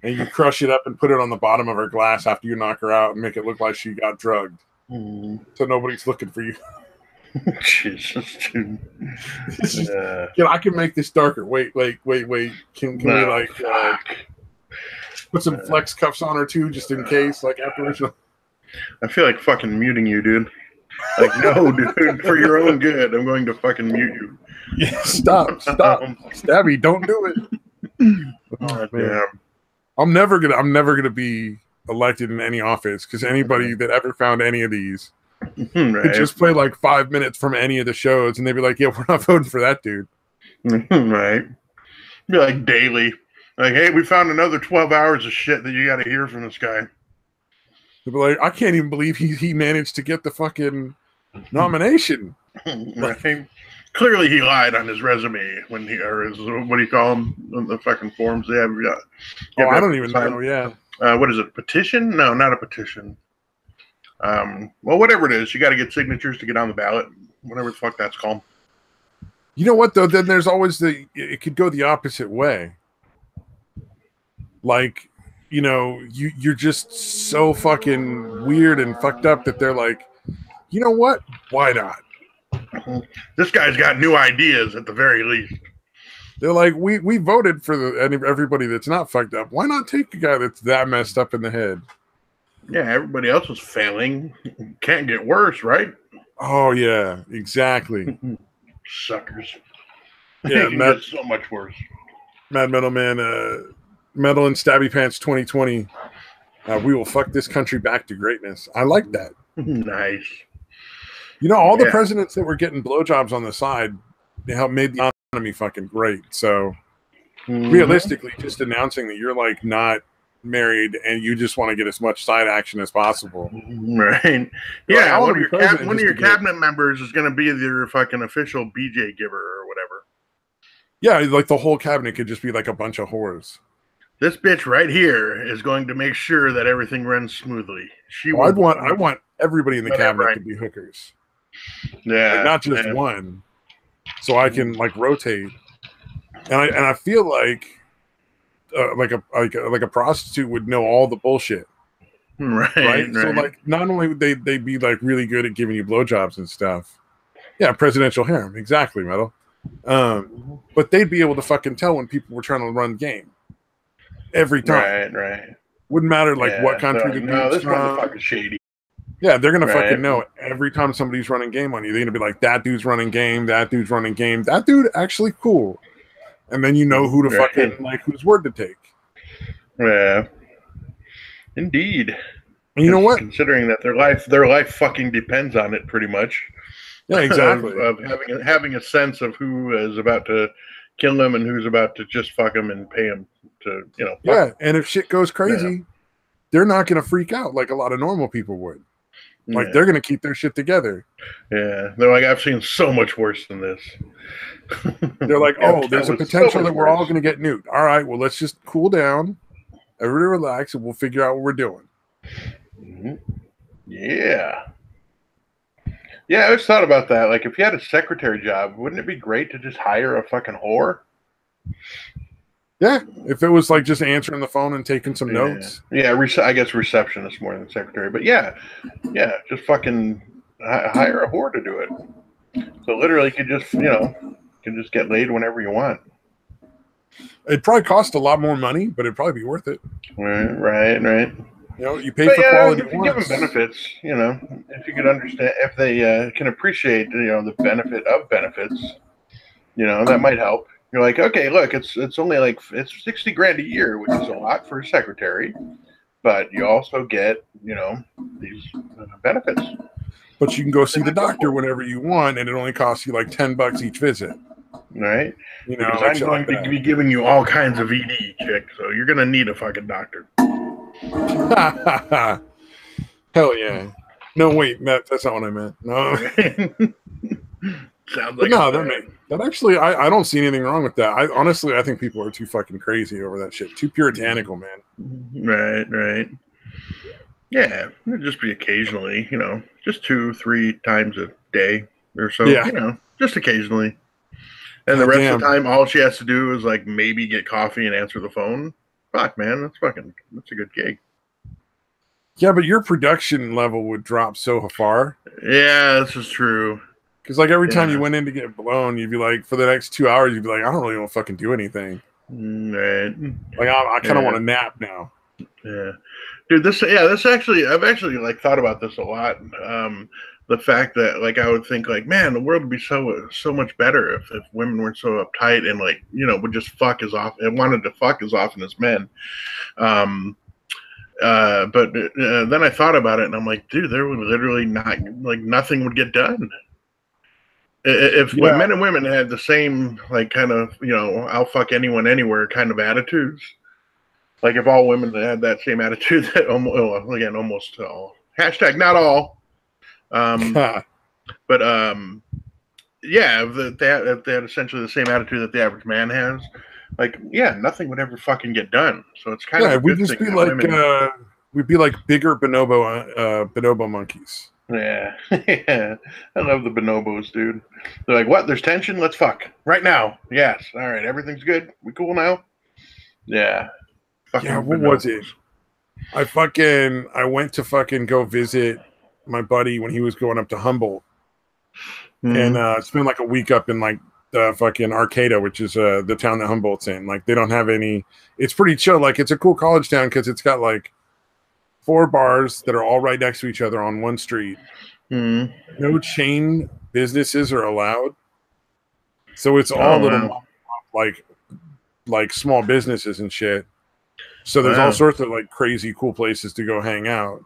And you crush it up and put it on the bottom of her glass after you knock her out and make it look like she got drugged. So nobody's looking for you. Jesus, dude. I can make this darker. Wait. Can we put some flex cuffs on her too, just in case, like afterwards? I feel like fucking muting you, dude. Like, no, dude, for your own good, I'm going to fucking mute you. Yeah, stop. Stabby, don't do it. Oh, man. I'm never gonna be elected in any office because anybody that ever found any of these could just play like 5 minutes from any of the shows and they'd be like, yeah, we're not voting for that dude. Right. Be like daily. Like, hey, we found another 12 hours of shit that you got to hear from this guy. They'd be like, I can't even believe he managed to get the fucking nomination. Right. Clearly, he lied on his resume when what do you call them? The fucking forms they have. I don't even know. Yeah. What is it? Petition? No, not a petition. Well, whatever it is, you got to get signatures to get on the ballot. Whatever the fuck that's called. You know what though? Then there's always it could go the opposite way. Like, you're just so fucking weird and fucked up that they're like, you know what? Why not? This guy's got new ideas at the very least. They're like, we voted for everybody that's not fucked up. Why not take a guy that's that messed up in the head? Yeah, everybody else was failing. Can't get worse, right? Oh yeah, exactly. Suckers. Yeah, so much worse. Mad Metal Man Metal and Stabby Pants 2020. We will fuck this country back to greatness. I like that. Nice. You know, all the presidents that were getting blowjobs on the side, they helped made the economy fucking great. So realistically, just announcing that you're like not married and you just want to get as much side action as possible. Right. Yeah, like, one of your cabinet members is going to be your fucking official BJ giver or whatever. Yeah, like the whole cabinet could just be like a bunch of whores. This bitch right here is going to make sure that everything runs smoothly. I want everybody in the cabinet to be hookers. Yeah, like, not just one, so I can like rotate. And I feel like a prostitute would know all the bullshit, right? So like, not only would they be like really good at giving you blowjobs and stuff. Yeah, presidential harem, exactly, Metal. But they'd be able to fucking tell when people were trying to run game every time. Right. Wouldn't matter like what country the dude's this motherfucker's shady. Yeah, they're gonna fucking know every time somebody's running game on you. They're gonna be like, that dude's running game. That dude's running game. That dude actually cool. And then you know who to fucking like, whose word to take. Yeah, indeed. And you know what? Considering that their life fucking depends on it, pretty much. Yeah, exactly. of having a sense of who is about to kill them and who's about to just fuck them and pay them to, you know. Yeah, and if shit goes crazy, they're not gonna freak out like a lot of normal people would. Like they're gonna keep their shit together. Yeah, they're like, I've seen so much worse than this. They're like, oh, there's a potential that we're all gonna get nuked. All right, well, let's just cool down, everybody relax, and we'll figure out what we're doing. Yeah, I always thought about that. Like, if you had a secretary job, wouldn't it be great to just hire a fucking whore? Yeah, if it was like just answering the phone and taking some notes. Yeah, I guess receptionist more than secretary. But yeah, just fucking hire a whore to do it. So literally, you could just, just get laid whenever you want. It'd probably cost a lot more money, but it'd probably be worth it. Right. You know, you pay for quality. If you give them benefits, if you could understand, if they can appreciate, the benefit of benefits, that might help. You're like, okay, look, it's only like it's $60,000 a year, which is a lot for a secretary, but you also get, these benefits. But you can go see the doctor whenever you want, and it only costs you like $10 each visit. Right? Because I'm going to be giving you all kinds of ED, chick, so you're going to need a fucking doctor. Hell yeah. No, wait, Matt, that's not what I meant. No. Sounds like that actually, I don't see anything wrong with that. I think people are too fucking crazy over that shit. Too puritanical, man. Right. Yeah, it'd just be occasionally, just 2-3 times a day or so, just occasionally. And the rest of the time, all she has to do is like maybe get coffee and answer the phone. Fuck, man, that's a good gig. Yeah, but your production level would drop so far. Yeah, this is true. Because like every time you went in to get blown, you'd be like, for the next 2 hours, you'd be like, I don't really want to fucking do anything. Right. Like I kind of want to nap now. Yeah, dude. I've actually like thought about this a lot. The fact that like I would think like, man, the world would be so much better if women weren't so uptight and like would just fuck as often and wanted to fuck as often as men. But then I thought about it and I'm like, dude, there would literally nothing would get done. If men and women had the same like kind of I'll fuck anyone anywhere kind of attitudes, like if all women had that same attitude that almost all hashtag not all, but if they had essentially the same attitude that the average man has, like nothing would ever fucking get done. So it's kind of we'd just be like we'd be like bigger bonobo monkeys. Yeah. I love the bonobos, dude. They're like, what? There's tension? Let's fuck. Right now. Yes. All right. Everything's good. We cool now? Yeah. Fucking what was it? I went to fucking go visit my buddy when he was going up to Humboldt. And spent like a week up in like the fucking Arcata, which is the town that Humboldt's in. Like they don't have any, it's pretty chill. Like it's a cool college town because it's got like 4 bars that are all right next to each other on one street. No chain businesses are allowed, so it's all little like small businesses and shit. So there's all Wow. sorts of like crazy cool places to go hang out.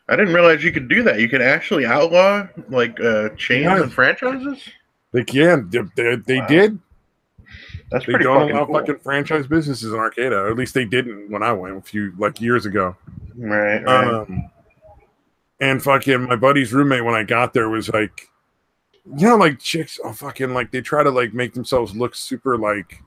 I didn't realize you could do that. You could actually outlaw like chains Yeah, and franchises. they can. They Wow. did. That's They pretty don't fucking allow cool. fucking franchise businesses in Arcata, or at least they didn't when I went a few like years ago. Right, right. And fucking my buddy's roommate when I got there was like, you know, like chicks, oh fucking like they try to like make themselves look super like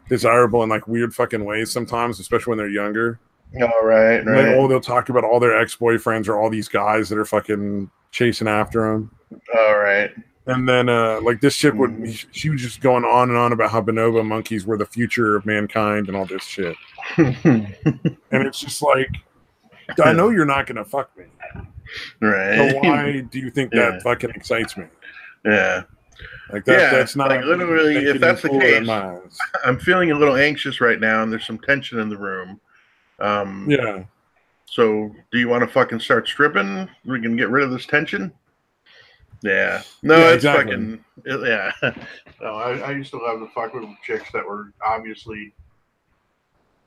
desirable in like weird fucking ways sometimes, especially when they're younger. All right, Like, right. oh, they'll talk about all their ex-boyfriends or all these guys that are fucking chasing after them. All right. And then, like this chick would, Mhm. she was just going on and on about how bonobo monkeys were the future of mankind and all this shit. And it's just like, I know you're not gonna fuck me. Right. So why do you think Yeah. that fucking excites me? Yeah. Like that, Yeah. that's not Like literally, if making that's you the cooler in case, my eyes. I'm feeling a little anxious right now, and there's some tension in the room. Yeah. So, do you want to fucking start stripping? We can get rid of this tension. Yeah. No, Yeah, it's exactly. fucking. Yeah. No, I used to love the fuck with chicks that were obviously,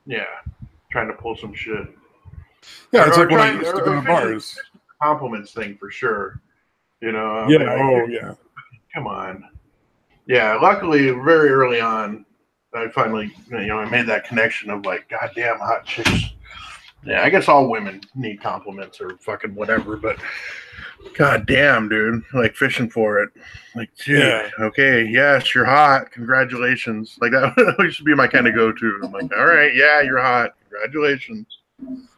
yeah, trying to pull some shit. Yeah, it's Or like when I trying, used to go or to fishing bars. compliments thing for sure. You know, I'll Yeah. be like, Oh, yeah. come on. Yeah. Luckily, very early on, I finally, I made that connection of like, goddamn hot chicks. Yeah, I guess all women need compliments or fucking whatever, but god damn, dude, like fishing for it. Like, dude, Yeah. okay, yes, you're hot. Congratulations. Like that used to be my kind of go-to. I'm like, all right, yeah, you're hot. Congratulations.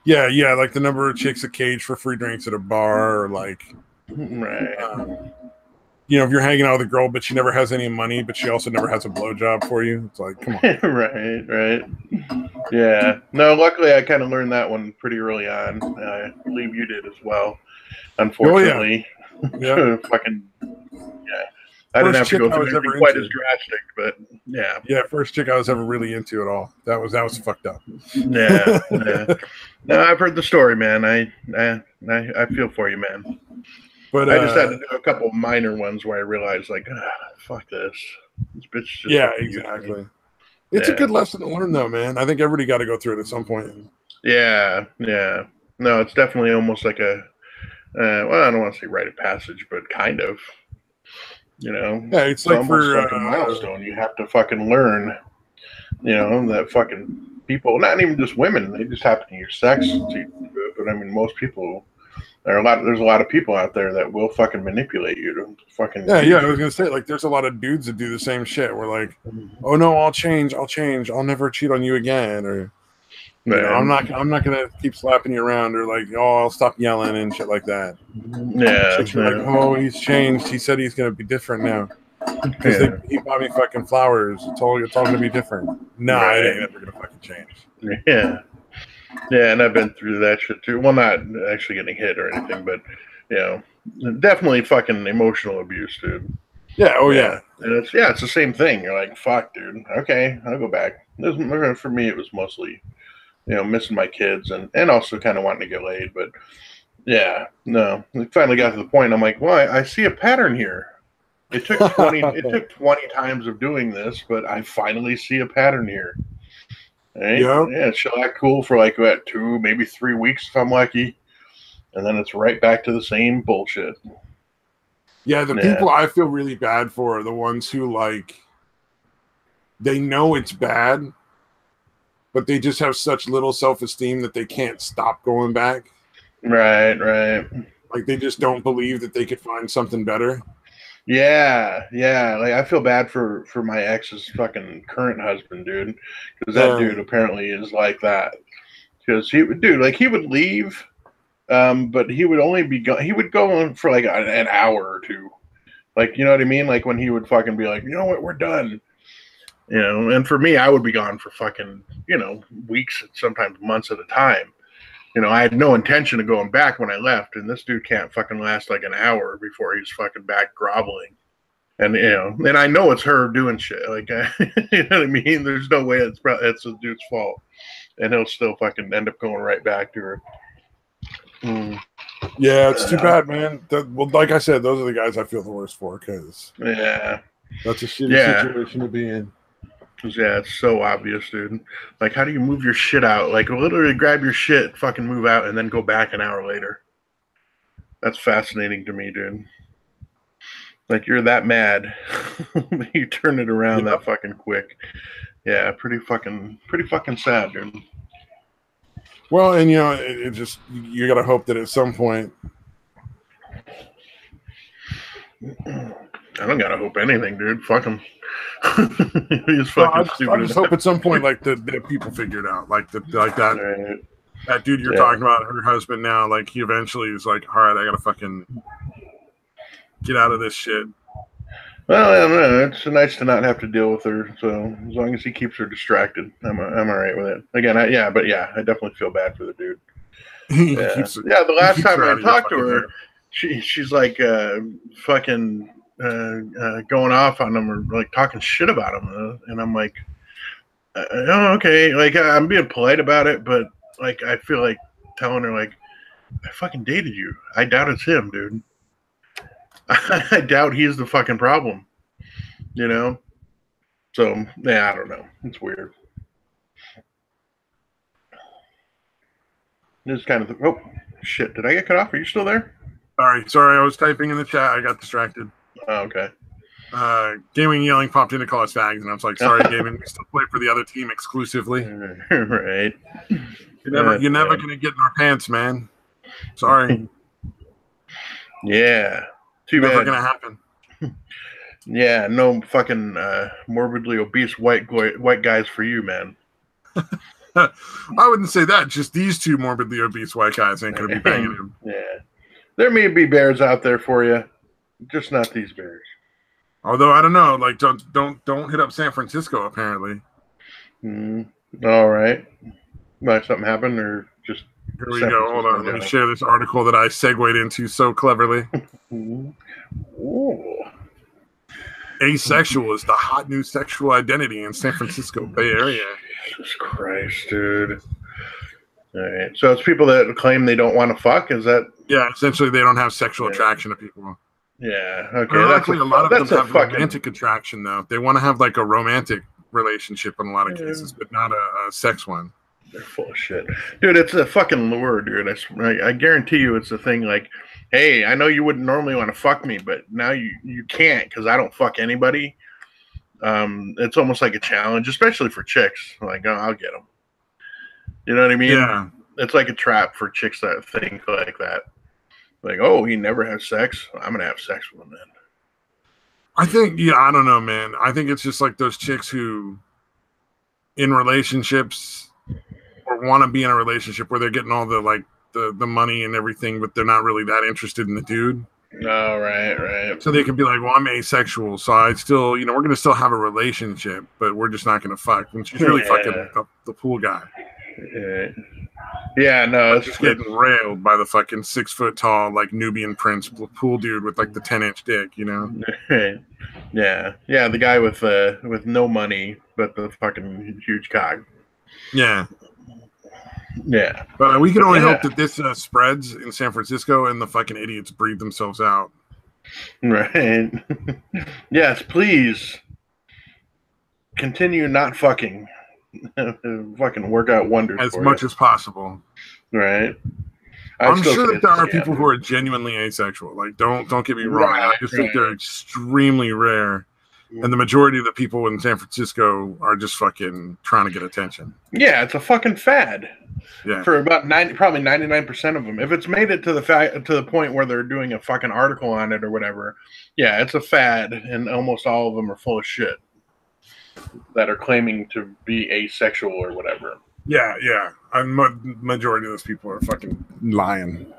Yeah, yeah, like the number of chicks at cage for free drinks at a bar, or like, Right. you know, if you're hanging out with a girl, but she never has any money, but she also never has a blowjob for you. It's like, come on. Right, right. Yeah. No, luckily I kind of learned that one pretty early on. I believe you did as well. Oh yeah, Unfortunately, yeah. fucking yeah. I didn't First have to chick go I through was anything ever quite as into. drastic, but yeah. Yeah, first chick I was ever really into at all. That was fucked up. Yeah, yeah. No, I've heard the story, man. I feel for you, man. But I just had to do a couple minor ones where I realized, like, fuck this. This bitch just yeah, fucking used me. exactly. It's a Yeah, good lesson to learn, though, man. I think everybody got to go through it at some point. yeah, yeah. No, it's definitely almost like a, well, I don't want to say rite of passage, but kind of. You know, Yeah, it's it's like almost for like a milestone. You have to fucking learn. You know that fucking people, not even just women. They just happen to your sex, but I mean, most people. There's a lot of people out there that will fucking manipulate you to fucking yeah, use I was you. gonna say, like, there's a lot of dudes that do the same shit. We're like, oh no, I'll change, I'll never cheat on you again, or you know, I'm not gonna keep slapping you around, or like, oh, I'll stop yelling and shit like that. Yeah, Chicks are like, oh, he's changed. He said he's gonna be different now because yeah, he bought me fucking flowers. It's all gonna be different. Nah, it ain't right. ever gonna fucking change. Yeah, yeah, and I've been through that shit too. Well, not actually getting hit or anything, but you know, definitely fucking emotional abuse, dude. Yeah, oh Yeah, yeah, and it's the same thing. You're like, fuck, dude. Okay, I'll go back. For me, it was mostly missing my kids and also kind of wanting to get laid, but yeah, no. It finally got to the point. I'm like, well, I see a pattern here. It took 20 times of doing this, but I finally see a pattern here. Right? yeah. Yeah, she'll act cool for like what 2, maybe 3 weeks if I'm lucky, and then it's right back to the same bullshit. Yeah, the Yeah, people I feel really bad for are the ones who like they know it's bad, but they just have such little self-esteem that they can't stop going back. right, right. Like they just don't believe that they could find something better. Yeah, yeah. Like I feel bad for my ex's fucking current husband, dude, because that dude apparently is like that. Because he would leave, but he would only be he would go on for like an hour or two. Like, you know what I mean? Like when he would fucking be like, you know what, we're done. You know, and for me, I would be gone for fucking, weeks, sometimes months at a time. I had no intention of going back when I left, and this dude can't fucking last like an hour before he's fucking back groveling. And and I know it's her doing shit. Like, you know what I mean? There's no way it's the dude's fault, and he'll still fucking end up going right back to her. Yeah, it's too bad, man. Well, like I said, those are the guys I feel the worst for because Yeah, that's a shitty situation to be in. Yeah, it's so obvious, dude. Like, how do you move your shit out? Like, literally grab your shit, fucking move out, and then go back an hour later. That's fascinating to me, dude. Like, you're that mad, you turn it around that fucking quick. Yeah, pretty fucking sad, dude. Well, and you know, it just you gotta hope that at some point. I don't gotta hope anything, dude. Fuck him. He's Well, fucking stupid. I just hope at some point, like the people figure it out, like that Right. that dude you're talking about, her husband now, like he eventually is like, all right, I gotta fucking get out of this shit. Well, I don't know. It's nice to not have to deal with her. So as long as he keeps her distracted, I'm all right with it. Again, I definitely feel bad for the dude. Yeah, the last time I talked to her, she's like fucking going off on him or like talking shit about him, and I'm like, oh, okay, like I'm being polite about it, but like I feel like telling her like, I fucking dated you. I doubt it's him, dude. I doubt he's the fucking problem. You know? So, yeah, I don't know. It's weird. This is kind of oh shit. Did I get cut off? Are you still there? Sorry, I was typing in the chat. I got distracted. Oh, okay. Gaming Yelling popped in to call us fags, and I was like, sorry, Gaming, we still play for the other team exclusively. Right. You're never gonna get in our pants, man. Sorry. Yeah. Too never bad. Gonna happen. Yeah, no fucking morbidly obese white guys for you, man. I wouldn't say that. Just these two morbidly obese white guys ain't gonna be banging him. Yeah. There may be bears out there for you, just not these bears. Although I don't know, like don't hit up San Francisco. Apparently. All right. Might something happen or just? Here we go. Hold on. Let me share this article that I segued into so cleverly. Ooh. Asexual is the hot new sexual identity in San Francisco Bay Area. Jesus Christ, dude. All right. So it's people that claim they don't want to fuck? Is that? Yeah, essentially they don't have sexual attraction to people. Yeah, okay. Ironically, a lot of them have romantic attraction, though. They want to have like a romantic relationship in a lot of cases, but not a sex one. They're full of shit. Dude, it's a fucking lure, dude. I guarantee you it's a thing like, hey, I know you wouldn't normally want to fuck me, but now you can't because I don't fuck anybody. It's almost like a challenge, especially for chicks. Like, oh, I'll get them. You know what I mean? Yeah. It's like a trap for chicks that think like that. Like, oh, he never has sex. I'm going to have sex with him then. I think, I don't know, man. I think it's just like those chicks who in relationships or want to be in a relationship where they're getting all the like the money and everything, but they're not really that interested in the dude. Oh, right. So they can be like, well, I'm asexual, so I still, we're going to still have a relationship, but we're just not going to fuck. And she's really fucking the pool guy. Yeah, no, it's just getting railed by the fucking 6 foot tall, like Nubian prince pool dude with like the 10-inch dick, Yeah, the guy with no money but the fucking huge cock. Yeah. But we can only hope that this spreads in San Francisco and the fucking idiots breathe themselves out. Right. Yes, please continue not fucking. Fucking work out wonders as much as possible. Right. I'm sure that there are people who are genuinely asexual. Like, don't get me wrong. I just think they're extremely rare. And the majority of the people in San Francisco are just fucking trying to get attention. Yeah, it's a fucking fad. Yeah. For about probably 99% of them. If it's made it to the point where they're doing a fucking article on it or whatever, yeah, it's a fad, and almost all of them are full of shit that are claiming to be asexual or whatever. Yeah. Majority of those people are fucking lying.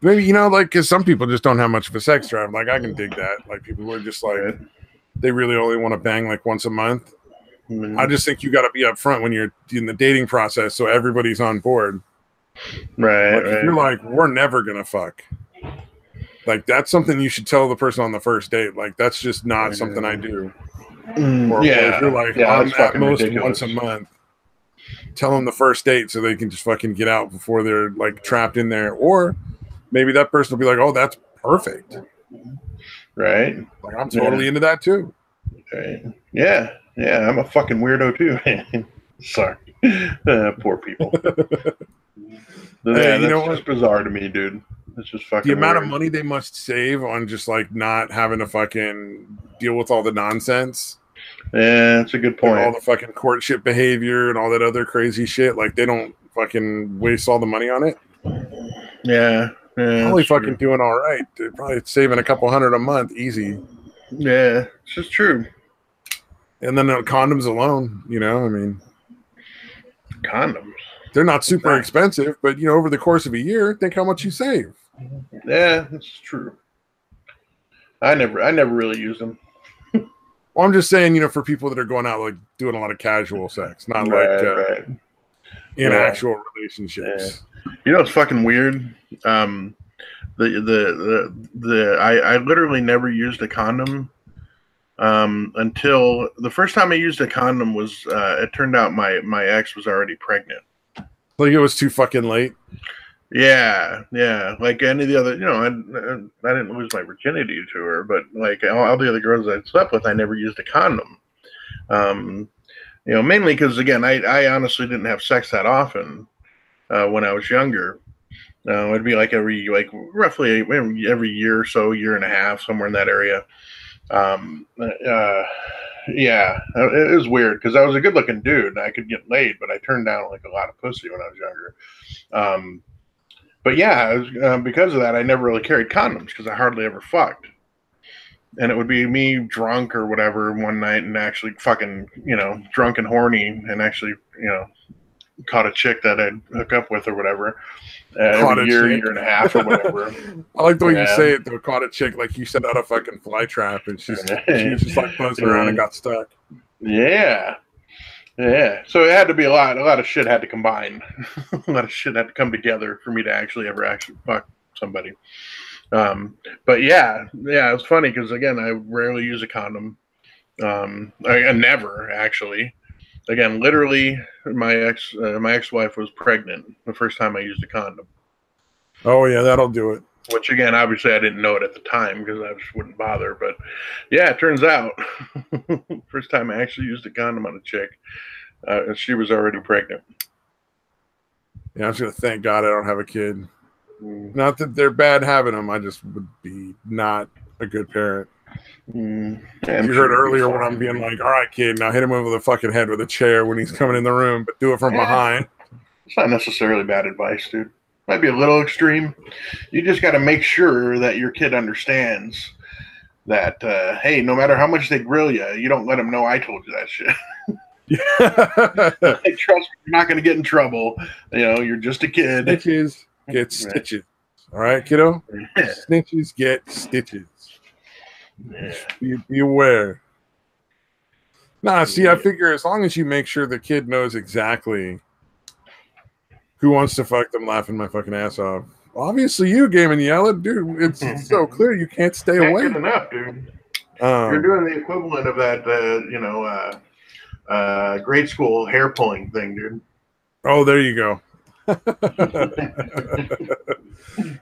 Maybe, like, because some people just don't have much of a sex drive. Like, I can dig that. Like, people who are just like, they really only want to bang like once a month. I just think you got to be upfront when you're in the dating process so everybody's on board. Right. Like, if you're like, we're never going to fuck. Like, that's something you should tell the person on the first date. Like, that's just not something I do. Or if you're like, I'm at most ridiculous. Once a month. Tell them the first date so they can just fucking get out before they're like trapped in there. Or maybe that person will be like, oh, that's perfect. Right. Like, I'm totally into that too. Right. Yeah. Yeah, I'm a fucking weirdo too. Sorry. Poor people. Hey, Yeah, you know that's what? just bizarre to me, dude. It's just The fucking amount of weird. money they must save on just like not having to fucking deal with all the nonsense, Yeah, that's a good like all point. the fucking courtship behavior and all that other crazy shit. Like they don't fucking waste all the money on it. Yeah, yeah, Probably that's fucking true. doing all right. They're probably saving a couple hundred a month easy. Yeah, it's just true. And then condoms alone, you know, I mean, Condoms. they're not What's super that? expensive, but you know, over the course of a year, think how much you save. Yeah, that's true. I never really used them. Well, I'm just saying, you know, for people that are going out like doing a lot of casual sex, not like Right, right. in Yeah, actual yeah. relationships. You know what's fucking weird? Um, I literally never used a condom until the first time I used a condom was it turned out my ex was already pregnant. Like it was too fucking late. Yeah, yeah. Like any of the other, I didn't lose my virginity to her, but like all the other girls I slept with, I never used a condom. Um, mainly because again, I honestly didn't have sex that often when I was younger. It'd be like roughly every year or so, year and a half, somewhere in that area. Yeah, it was weird because I was a good looking dude and I could get laid, but I turned down like a lot of pussy when I was younger. But yeah, because of that, I never really carried condoms because I hardly ever fucked. And it would be me drunk or whatever one night and actually fucking, drunk and horny and actually, caught a chick that I'd hook up with or whatever Caught every a year, chick. year and a half or whatever. I like the way you Yeah. say it though. Caught a chick like you set out a fucking fly trap and she was just like buzzing around and got stuck. Yeah. Yeah. So it had to be a lot of shit had to combine. A lot of shit had to come together for me to actually fuck somebody. But yeah, it was funny because again, I rarely use a condom. I never actually. Again, literally, my ex-wife was pregnant the first time I used a condom. Oh yeah, that'll do it. Which again, obviously, I didn't know it at the time because I just wouldn't bother. But yeah, it turns out, first time I actually used a condom on a chick, she was already pregnant. Yeah, I'm just gonna thank God I don't have a kid. Not that they're bad having them. I just would be not a good parent. Yeah, you heard earlier when I'm being like, all right, kid, now hit him over the fucking head with a chair when he's coming in the room, but do it from behind. It's not necessarily bad advice, dude. Might be a little extreme. You just got to make sure that your kid understands that, hey, no matter how much they grill you, you don't let them know I told you that shit. Like, trust me, you're not going to get in trouble. You're just a kid. Snitches get stitches. All right, kiddo? Yeah. Snitches get stitches. Yeah. Be aware. Nah, see, I figure as long as you make sure the kid knows exactly who wants to fuck them, laughing my fucking ass off. Obviously, you, Game and Yell it, dude. It's so clear you can't stay away. Can't get enough, dude. You're doing the equivalent of that, grade school hair pulling thing, dude. Oh, there you go.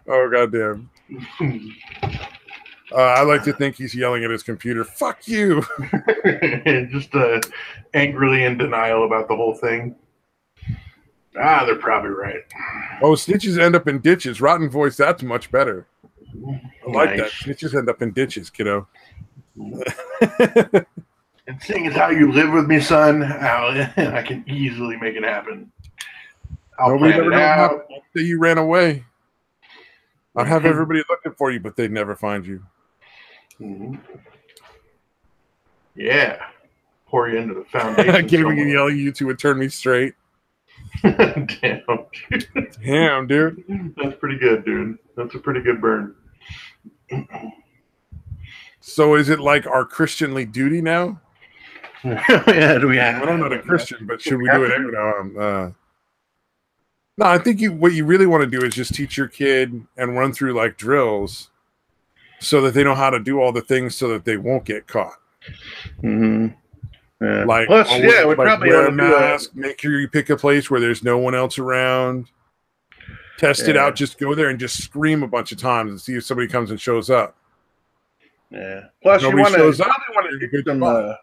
Oh, goddamn. I like to think he's yelling at his computer, fuck you. Just angrily in denial about the whole thing. They're probably right. Oh, snitches end up in ditches. Rotten voice, that's much better. I like that. Snitches end up in ditches, kiddo. And seeing as how you live with me, son, I can easily make it happen. I'll plan it out. That you ran away. I'd have everybody looking for you, but they'd never find you. Yeah. Pour you into the foundation. Giving and yelling you two would turn me straight. Damn, dude. Damn, dude. That's pretty good, dude. That's a pretty good burn. So is it like our Christianly duty now? Yeah, do we have? I'm not a Christian, but should we do it every now? No, I think what you really want to do is just teach your kid and run through like drills so that they know how to do all the things so that they won't get caught. Mm-hmm. Yeah. Like, plus, yeah, it would probably wear a mask, make sure you pick a place where there's no one else around. Test it out, just go there and just scream a bunch of times and see if somebody comes and shows up. Yeah. Plus, nobody shows up, you want to do some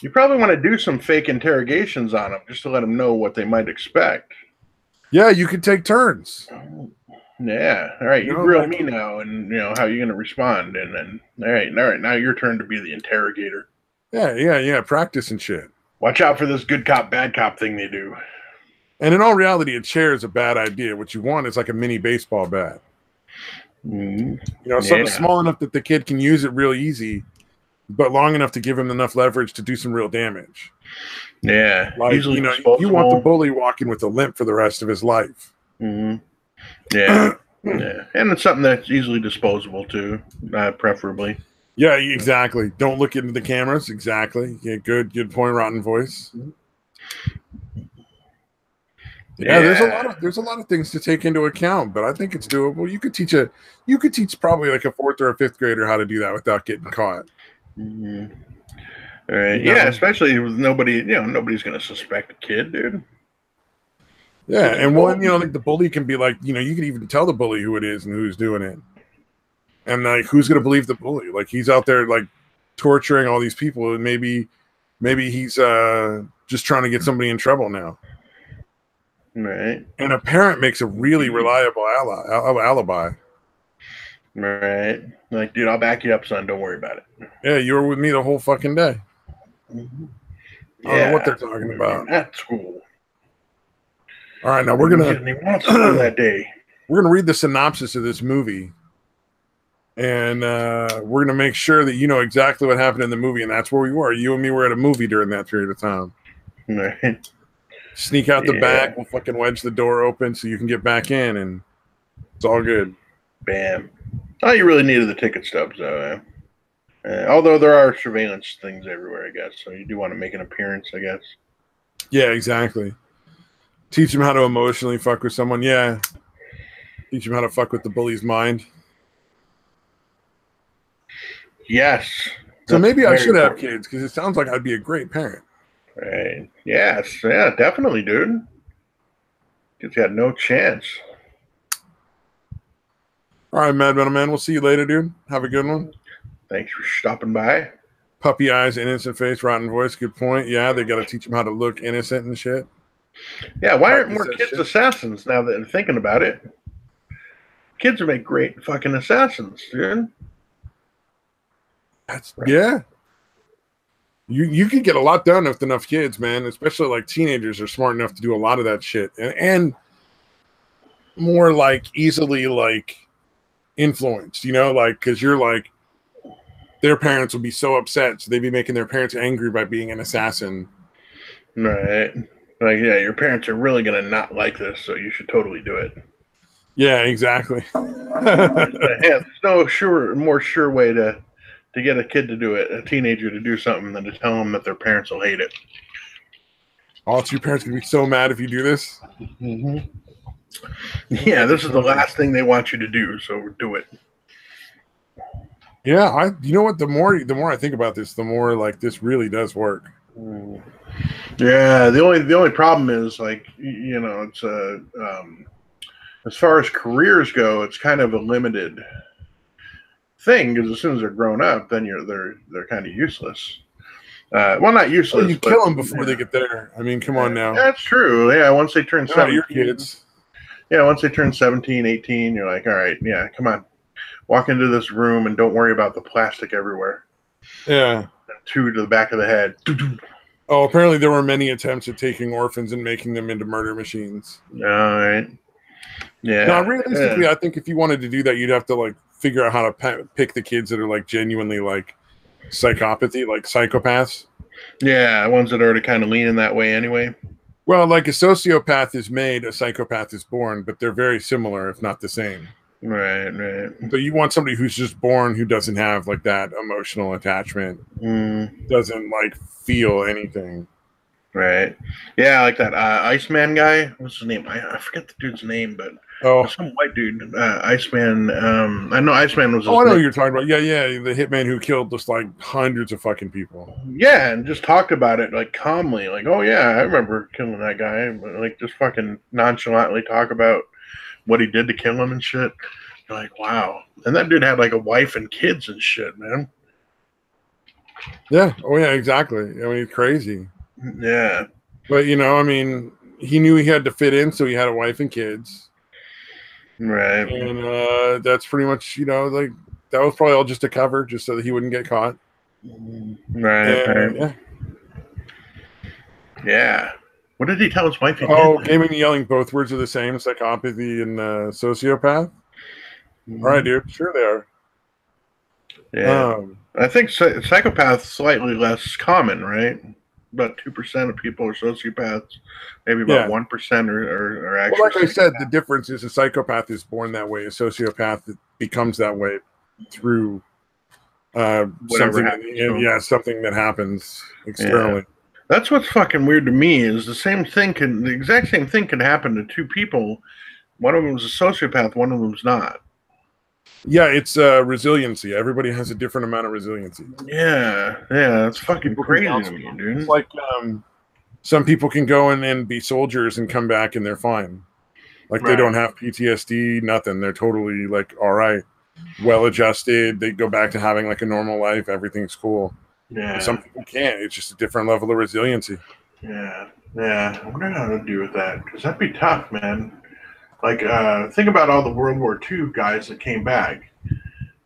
You probably want to do some fake interrogations on them just to let them know what they might expect. Yeah, you could take turns. Yeah. All right. You You know, grill like, me now, and how you're going to respond, and then all right. Now your turn to be the interrogator. yeah. Practice and shit. Watch out for this good cop, bad cop thing they do. And in all reality, a chair is a bad idea. What you want is like a mini baseball bat. Mm-hmm. You know, something small enough that the kid can use it real easy, but long enough to give him enough leverage to do some real damage. Yeah. Like, Easily you know, disposable. you want the bully walking with a limp for the rest of his life. Mm-hmm. Yeah. Yeah. And it's something that's easily disposable too, preferably. Yeah, exactly. Don't look into the cameras. Exactly. Yeah, good point, Rotten Voice. Yeah, there's a lot of things to take into account, but I think it's doable. You could teach probably like a 4th or a 5th grader how to do that without getting caught. Mm-hmm. All right. You know? Yeah, especially with nobody, nobody's gonna suspect a kid, dude. Yeah, and one, like the bully can be like, you can even tell the bully who it is and who's doing it. And like who's gonna believe the bully? Like he's out there like torturing all these people, and maybe he's just trying to get somebody in trouble now. Right. And a parent makes a really reliable alibi. Right. Like, dude, I'll back you up, son. Don't worry about it. Yeah, you were with me the whole fucking day. Mm-hmm. I don't know what they're talking about. That's cool. All right, now we're gonna that day. We're gonna read the synopsis of this movie, and we're gonna make sure that you know exactly what happened in the movie, and that's where we were. You and me were at a movie during that period of time. Right. Sneak out the back. We'll fucking wedge the door open so you can get back in, and it's all good. Bam. Oh, you really needed the ticket stubs, though. Although there are surveillance things everywhere, I guess. So you do want to make an appearance, I guess. Yeah, exactly. Teach them how to emotionally fuck with someone. Yeah. Teach them how to fuck with the bully's mind. Yes. So maybe I should have kids because it sounds like I'd be a great parent. Right. Yes. Yeah, definitely, dude. Kids had no chance. All right, Mad Metal Man. We'll see you later, dude. Have a good one. Thanks for stopping by. Puppy eyes, innocent face, rotten voice. Good point. Yeah, they got to teach them how to look innocent and shit. Yeah, why aren't more kids assassins now that I'm thinking about it? Kids would make great fucking assassins, dude. Yeah. You can get a lot done with enough kids, man. Especially like teenagers are smart enough to do a lot of that shit, and more like easily like influenced, like because you're like their parents would be so upset, so they'd be making their parents angry by being an assassin. Right. Like, yeah, your parents are really gonna not like this, so you should totally do it. Yeah, exactly. Yeah, there's no more sure way to get a kid to do it, a teenager to do something, than to tell them that their parents will hate it. Oh, so your parents gonna be so mad if you do this? Mm-hmm. Yeah, this is the last thing they want you to do, so do it. Yeah, you know what? The more I think about this, the more like this really does work. Yeah, the only problem is like it's as far as careers go, it's kind of a limited thing because as soon as they're grown up, then they're kind of useless. Well, not useless. Well, you kill them before they get there. I mean, come on now. That's true. Yeah, once they turn 17, your kids. Yeah, once they turn 17, 18, you're like, all right, yeah, come on, walk into this room and don't worry about the plastic everywhere. Yeah. And 2 to the back of the head. Oh, apparently there were many attempts at taking orphans and making them into murder machines. All right. Yeah. Now, realistically, I think if you wanted to do that, you'd have to like figure out how to pick the kids that are like genuinely like psychopathy, like psychopaths. Yeah, ones that are already kind of leaning that way anyway. Well, like a sociopath is made, a psychopath is born, but they're very similar, if not the same. Right. So you want somebody who's just born, who doesn't have like that emotional attachment, doesn't like feel anything. Right. Yeah, like that Iceman guy. What's his name? I forget the dude's name, but some white dude. Iceman. I know Iceman was. I know what you're talking about. Yeah. The hitman who killed just like hundreds of fucking people. Yeah, and just talked about it like calmly, like, oh yeah, I remember killing that guy. Like just fucking nonchalantly talk about what he did to kill him and shit. You're like, wow. And that dude had like a wife and kids and shit, man. Yeah. Oh yeah, exactly. I mean, he's crazy. Yeah. But I mean, he knew he had to fit in, so he had a wife and kids. Right. And that's pretty much, like that was probably all just a cover, just so that he wouldn't get caught. Right. And Right. Yeah. What did he tell his wife he oh, did? gaming and yelling, both words are the same: psychopathy and sociopath. All right, dude. Sure, they are. Yeah. I think psychopaths slightly less common, right? About 2% of people are sociopaths. Maybe about Yeah. 1% are Well, actually. like I said, the difference is a psychopath is born that way. A sociopath becomes that way through Whatever something. happens. Something that happens externally. Yeah. That's what's fucking weird to me is the exact same thing can happen to two people. One of them's a sociopath, one of them's not. Yeah, it's resiliency. Everybody has a different amount of resiliency. Yeah, that's fucking crazy to me, dude. It's like some people can go in and be soldiers and come back and they're fine. Like they don't have PTSD, nothing. They're totally like all right, well adjusted. They go back to having like a normal life. Everything's cool. Yeah. But some people can't. It's just a different level of resiliency. Yeah. I wonder how to do with that because that'd be tough, man. Like, think about all the World War II guys that came back.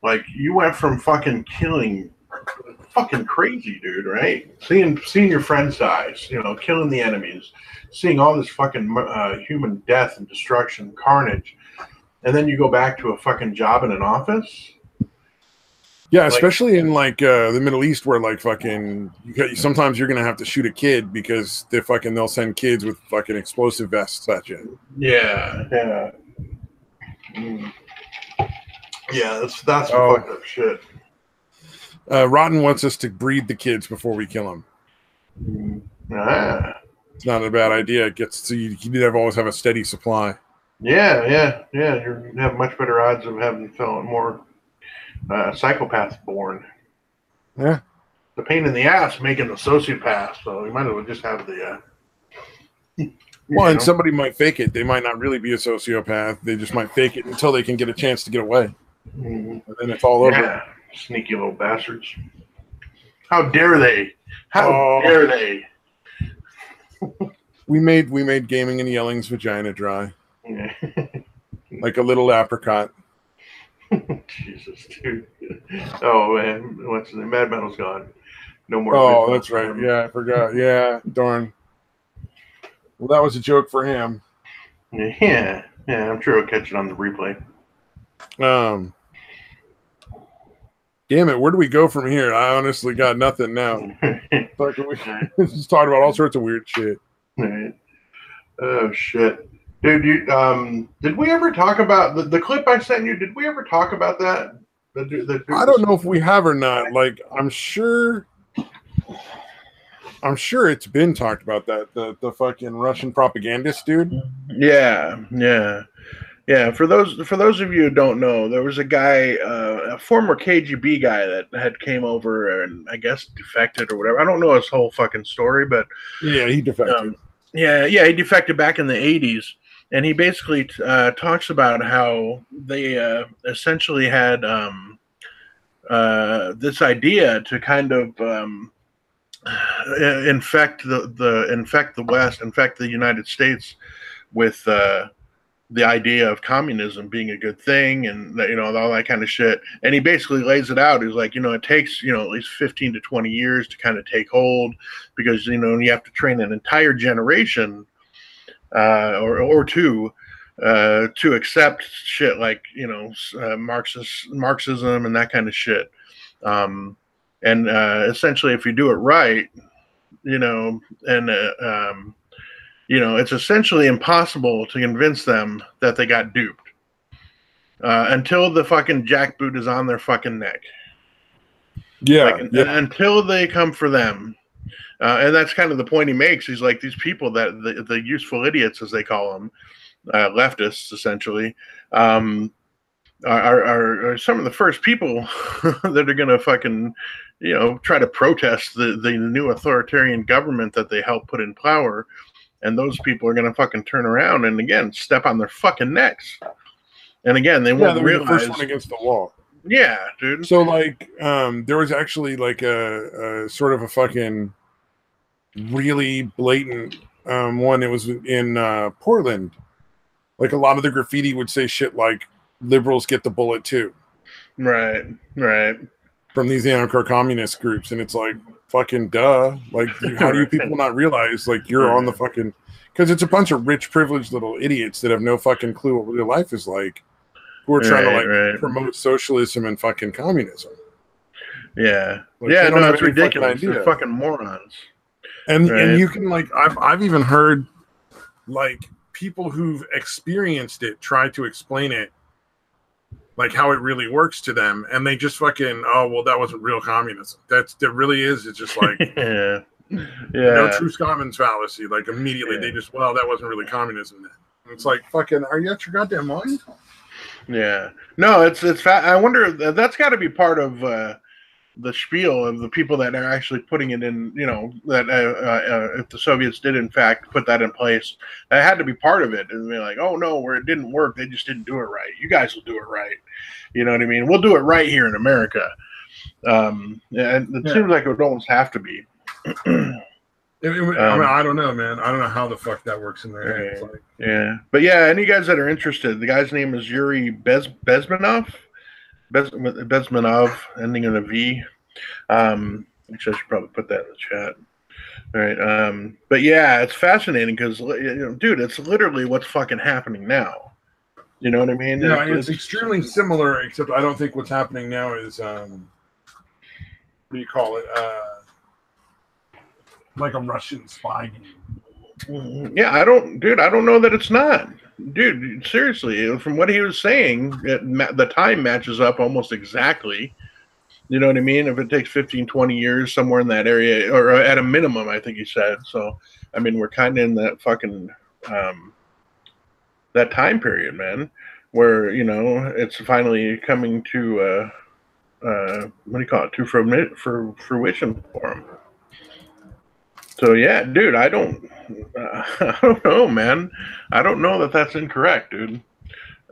Like, you went from fucking killing, fucking crazy, dude, right? Seeing your friends die, killing the enemies, seeing all this fucking human death and destruction, carnage, and then you go back to a fucking job in an office. Yeah, especially in like the Middle East, where like fucking sometimes you're gonna have to shoot a kid because they'll send kids with fucking explosive vests at you. Yeah. Yeah, that's some fucked up shit. Rotten wants us to breed the kids before we kill them. It's not a bad idea. It gets so you always have a steady supply. Yeah. You have much better odds of having more psychopaths born. Yeah. The pain in the ass making the sociopath, so you might as well just have the. And somebody might fake it. They might not really be a sociopath. They just might fake it until they can get a chance to get away. And then it's all over. Sneaky little bastards. How dare they? How dare they? We made gaming and yelling's vagina dry. Yeah. Like a little apricot. Jesus, dude. Oh man, what's his name? Mad Metal's gone. No more. Oh, that's right. Yeah, I forgot. Yeah, darn. Well, that was a joke for him. Yeah. I'm sure he'll catch it on the replay. Damn it, where do we go from here? I honestly got nothing now. We just talked about all sorts of weird shit. Right. Oh shit. Dude, did we ever talk about the clip I sent you? Did we ever talk about that? I don't know if we have or not. Like, I'm sure it's been talked about that. The fucking Russian propagandist dude. Yeah. For those of you who don't know, there was a guy, a former KGB guy that had came over and I guess defected or whatever. I don't know his whole fucking story, but yeah, he defected. He defected back in the 80s. And he basically talks about how they essentially had this idea to kind of infect the West, infect the United States with the idea of communism being a good thing, and all that kind of shit. And he basically lays it out. He's like, it takes at least 15 to 20 years to kind of take hold, because you have to train an entire generation or two to accept shit like Marxism and that kind of shit. And essentially, if you do it right, it's essentially impossible to convince them that they got duped until the fucking jackboot is on their fucking neck. Yeah, until they come for them. And that's kind of the point he makes. He's like, these people that the useful idiots, as they call them, leftists essentially, are some of the first people that are going to fucking, try to protest the new authoritarian government that they helped put in power. And those people are going to fucking turn around and again step on their fucking necks. And again, they won't realize the first one against the wall. Yeah, dude. So like, there was actually like a sort of a fucking really blatant one. It was in Portland. Like a lot of the graffiti would say shit like "liberals get the bullet too" Right, right. from these anarcho-communist groups, and it's like fucking duh. Like, how do you people not realize like you're on the fucking? Because it's a bunch of rich, privileged little idiots that have no fucking clue what real life is like, who are trying to like promote socialism and fucking communism. Yeah, like, yeah, no, it's ridiculous. They're fucking morons. And you can like, I've even heard like people who've experienced it try to explain it, like how it really works to them, and they just fucking, oh well, that wasn't real communism. That really is. It's just like yeah. No true Scotsman's fallacy. Like immediately they just, well, that wasn't really communism then. And it's like, fucking, are you out your goddamn mind? Yeah. No, it's I wonder, that's got to be part of the spiel of the people that are actually putting it in, you know, that if the Soviets did in fact put that in place, that had to be part of it. And they're like, oh no, where it didn't work, they just didn't do it right. You guys will do it right. You know what I mean? We'll do it right here in America. And it seems like it would almost have to be. I mean, I don't know, man. I don't know how the fuck that works in there. Right. Like, yeah. But yeah, any guys that are interested, the guy's name is Yuri Bezmenov. Bezmenov, ending in a V. Actually, I should probably put that in the chat. All right. But yeah, it's fascinating because, you know, dude, it's literally what's fucking happening now. You know what I mean? Yeah, it's extremely similar, except I don't think what's happening now is, what do you call it? Like a Russian spy game. Yeah, I don't know that it's not. Dude, seriously, from what he was saying, the time matches up almost exactly. You know what I mean? If it takes 15, 20 years somewhere in that area, or at a minimum, I think he said. So, I mean, we're kind of in that fucking, that time period, man, where, you know, it's finally coming to, what do you call it, to fruition for him. So yeah, dude, I don't know, man. I don't know that that's incorrect, dude.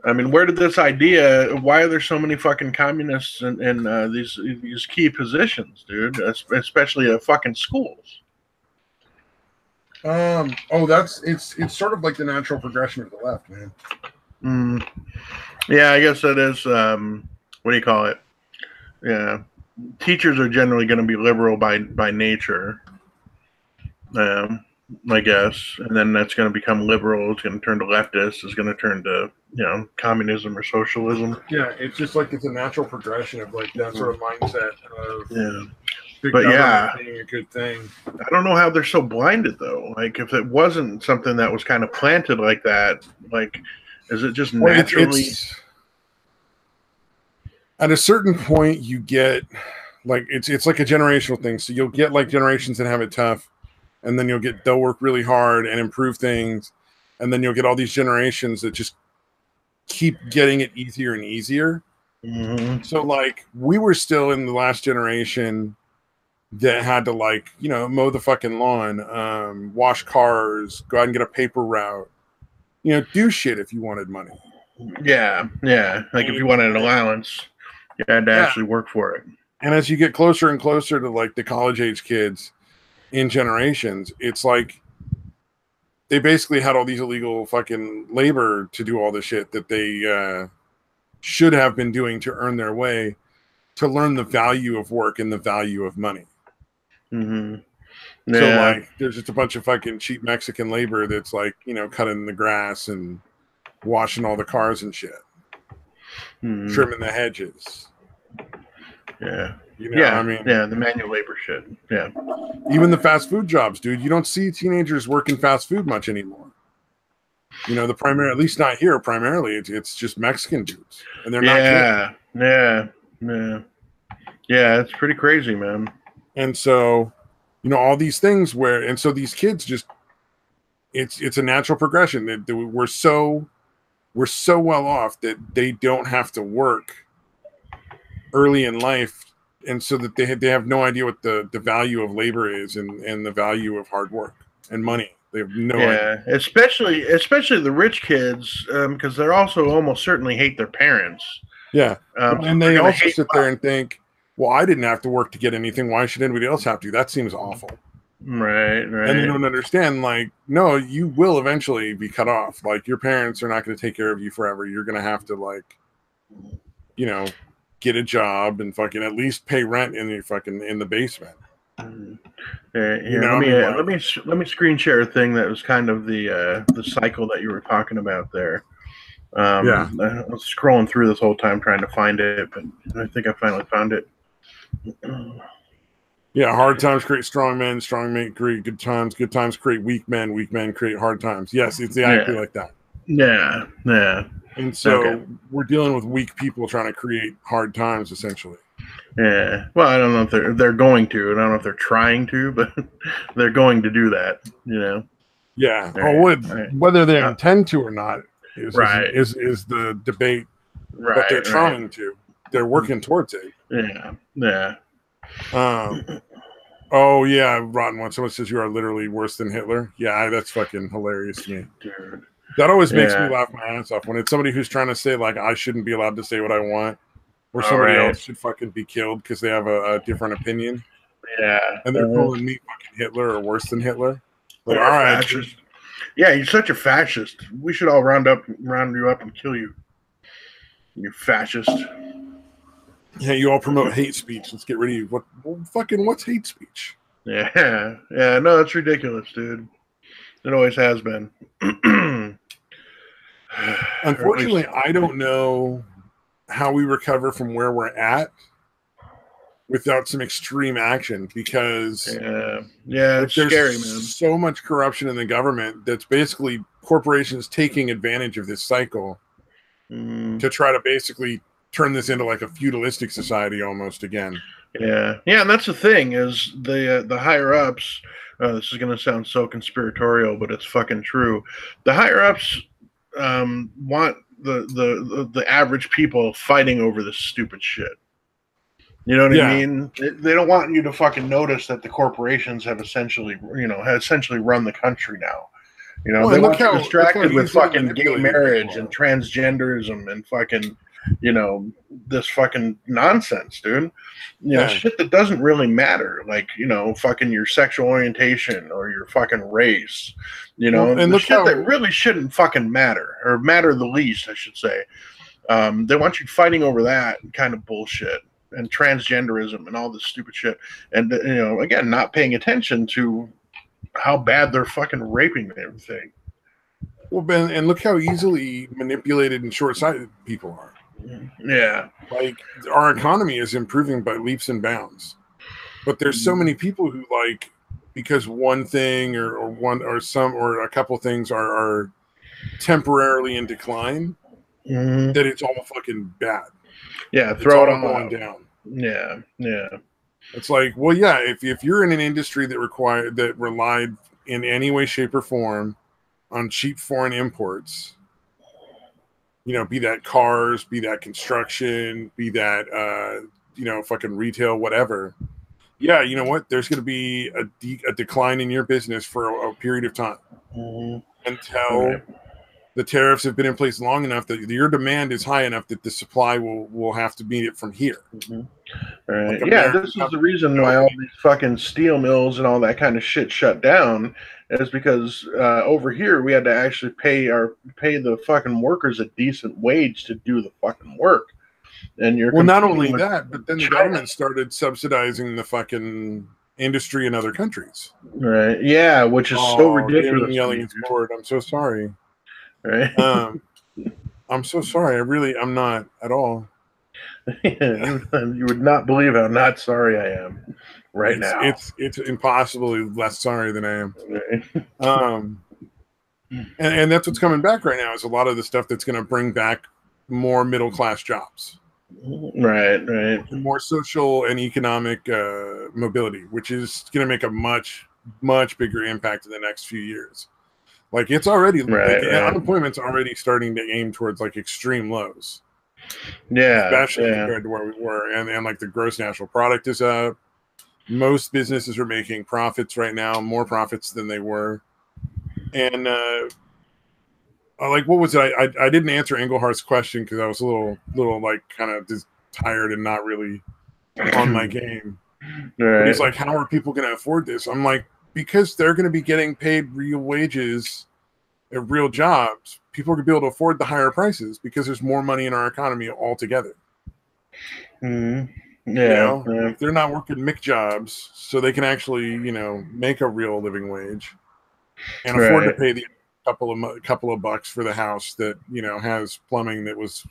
I mean, where did this idea? Why are there so many fucking communists in these key positions, dude? Especially at fucking schools. Oh, it's sort of like the natural progression of the left, man. Yeah, I guess that is. What do you call it? Yeah, teachers are generally going to be liberal by nature. I guess, and then that's going to become liberal. It's going to turn to leftist. It's going to turn to, you know, communism or socialism. Yeah, it's just like it's a natural progression of like that sort of mindset of but yeah, being a good thing. I don't know how they're so blinded though. Like if it wasn't something that was kind of planted like that, like is it just naturally? At a certain point, you get like it's like a generational thing. So you'll get like generations that have it tough. And then they'll work really hard and improve things. And then you'll get all these generations that just keep getting it easier and easier. Mm-hmm. So like we were still in the last generation that had to, like, you know, mow the fucking lawn, wash cars, go out and get a paper route, you know, do shit if you wanted money. Yeah. Yeah. Like if you wanted an allowance, you had to actually work for it. And as you get closer and closer to like the college age kids, in generations, it's like they basically had all these illegal fucking labor to do all the shit that they should have been doing to earn their way, to learn the value of work and the value of money. Mm-hmm. Yeah. So like there's just a bunch of fucking cheap Mexican labor that's like, you know, cutting the grass and washing all the cars and shit, trimming the hedges. Yeah. You know, I mean, the manual labor shit. Yeah. Even the fast food jobs, dude. You don't see teenagers working fast food much anymore. You know, at least not here, primarily, it's just Mexican dudes. And they're not kidding. Yeah, it's pretty crazy, man. And so, you know, all these things so these kids just, it's a natural progression. We're so well off that they don't have to work early in life. And so that they have no idea what the value of labor is and the value of hard work and money. They have no idea. Especially the rich kids, because they're also almost certainly hate their parents. Yeah. So And they're they gonna also hate. sit there and think, well, I didn't have to work to get anything. Why should anybody else have to? That seems awful. Right, And they right. don't understand, like, no, you will eventually be cut off. Like, your parents are not going to take care of you forever. You're going to have to, like, you know, get a job and fucking at least pay rent in the fucking in the basement. Here, I mean, like, let me screen share a thing that was kind of the cycle that you were talking about there. yeah, I was scrolling through this whole time trying to find it, but I think I finally found it. yeah. Hard times create strong men create good times create weak men create hard times. Yes, it's exactly Yeah, like that. yeah, yeah. And Okay. so we're dealing with weak people trying to create hard times, essentially. Yeah. Well, I don't know if they're going to. I don't know if they're trying to, but they're going to do that. You know. Yeah. All Oh, right. All right. whether they intend to or not Right. is the debate. But they're Right. Right. trying to. They're working towards it. Yeah. Yeah. Um. Oh yeah, rotten one. Someone says you are literally worse than Hitler. Yeah, that's fucking hilarious to me. Dude. That always makes me Yeah. laugh my ass off when it's somebody who's trying to say like I shouldn't be allowed to say what I want, or All somebody right. else should fucking be killed because they have a different opinion, Yeah. and they're calling me fucking Hitler or worse than Hitler. Like, Or all right, fascist. Yeah, you're such a fascist. We should all round you up, and kill you. You fascist. yeah, you all promote hate speech. Let's get rid of you. What's hate speech? Yeah. Yeah. No, that's ridiculous, dude. It always has been. Unfortunately, I don't know how we recover from where we're at without some extreme action because yeah, like it's there's scary, man. so much corruption in the government that's basically corporations taking advantage of this cycle to try to basically turn this into like a feudalistic society almost again. Yeah, yeah, and that's the thing is the higher ups. This is going to sound so conspiratorial, but it's fucking true. The higher ups want the average people fighting over this stupid shit. You know what I mean? They don't want you to fucking notice that the corporations have essentially run the country now. You know, they want you distracted with fucking gay marriage and transgenderism and fucking, this fucking nonsense, dude. Shit that doesn't really matter. Like, fucking your sexual orientation or your fucking race. And the shit that really shouldn't fucking matter, or matter the least, I should say. They want you fighting over that kind of bullshit and transgenderism and all this stupid shit. And, again, not paying attention to how bad they're fucking raping everything. Well, Ben, and look how easily manipulated and short-sighted people are. Yeah. Like, our economy is improving by leaps and bounds. But there's so many people who, like, because one thing or a couple things are temporarily in decline, that it's all fucking bad. Yeah, throw it all going out. down. Yeah, yeah. It's like, well, yeah, if you're in an industry that relied in any way, shape, or form on cheap foreign imports, be that cars, be that construction, be that fucking retail, whatever. Yeah, you know what? There's going to be a decline in your business for a period of time until the tariffs have been in place long enough that your demand is high enough that the supply will have to meet it from here. Right. Like this is the reason why all these fucking steel mills and all that kind of shit shut down, is because over here we had to actually pay the fucking workers a decent wage to do the fucking work. And not only that, but then the government started subsidizing the fucking industry in other countries. Right. Yeah, which is so ridiculous. Yelling at Lord, I'm so sorry. Right. I'm so sorry. I'm not at all. You would not believe how not sorry I am now. It's impossibly less sorry than I am. And that's what's coming back right now is a lot of the stuff that's going to bring back more middle class jobs. Right. More social and economic mobility, which is going to make a much, much bigger impact in the next few years. Like it's already unemployment's already starting to aim towards like extreme lows. Yeah, especially compared to where we were, and like the gross national product is up. Most businesses are making profits right now, more profits than they were, and like what was it? I didn't answer Englehart's question because I was a little like kind of just tired and not really on my game. But he's like, how are people going to afford this? I'm like, because they're going to be getting paid real wages at real jobs. People are going to be able to afford the higher prices because there's more money in our economy altogether. Mm-hmm. Yeah. Like they're not working Mick jobs, so they can actually, make a real living wage and afford to pay the couple of bucks for the house that, has plumbing that was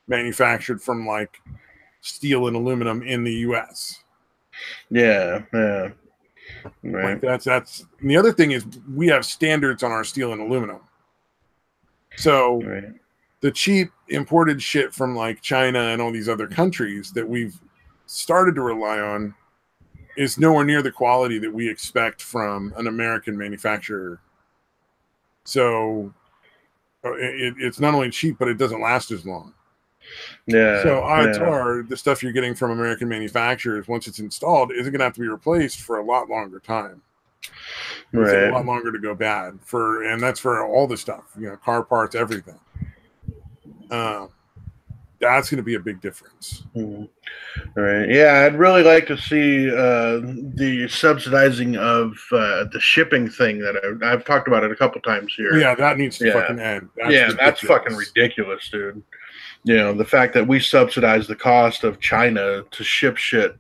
manufactured from like steel and aluminum in the US. Yeah. Like that's and the other thing is we have standards on our steel and aluminum. So the cheap imported shit from like China and all these other countries that we've started to rely on is nowhere near the quality that we expect from an American manufacturer. So it's not only cheap, but it doesn't last as long. Yeah. So odds are the stuff you're getting from American manufacturers, once it's installed, isn't going to have to be replaced for a lot longer time. It'll take a lot longer to go bad and that's for all the stuff, car parts, everything. That's going to be a big difference. Mm-hmm. Right. Yeah, I'd really like to see the subsidizing of the shipping thing that I've talked about it a couple times here. Yeah, that needs to fucking end. That's fucking ridiculous, dude. The fact that we subsidize the cost of China to ship shit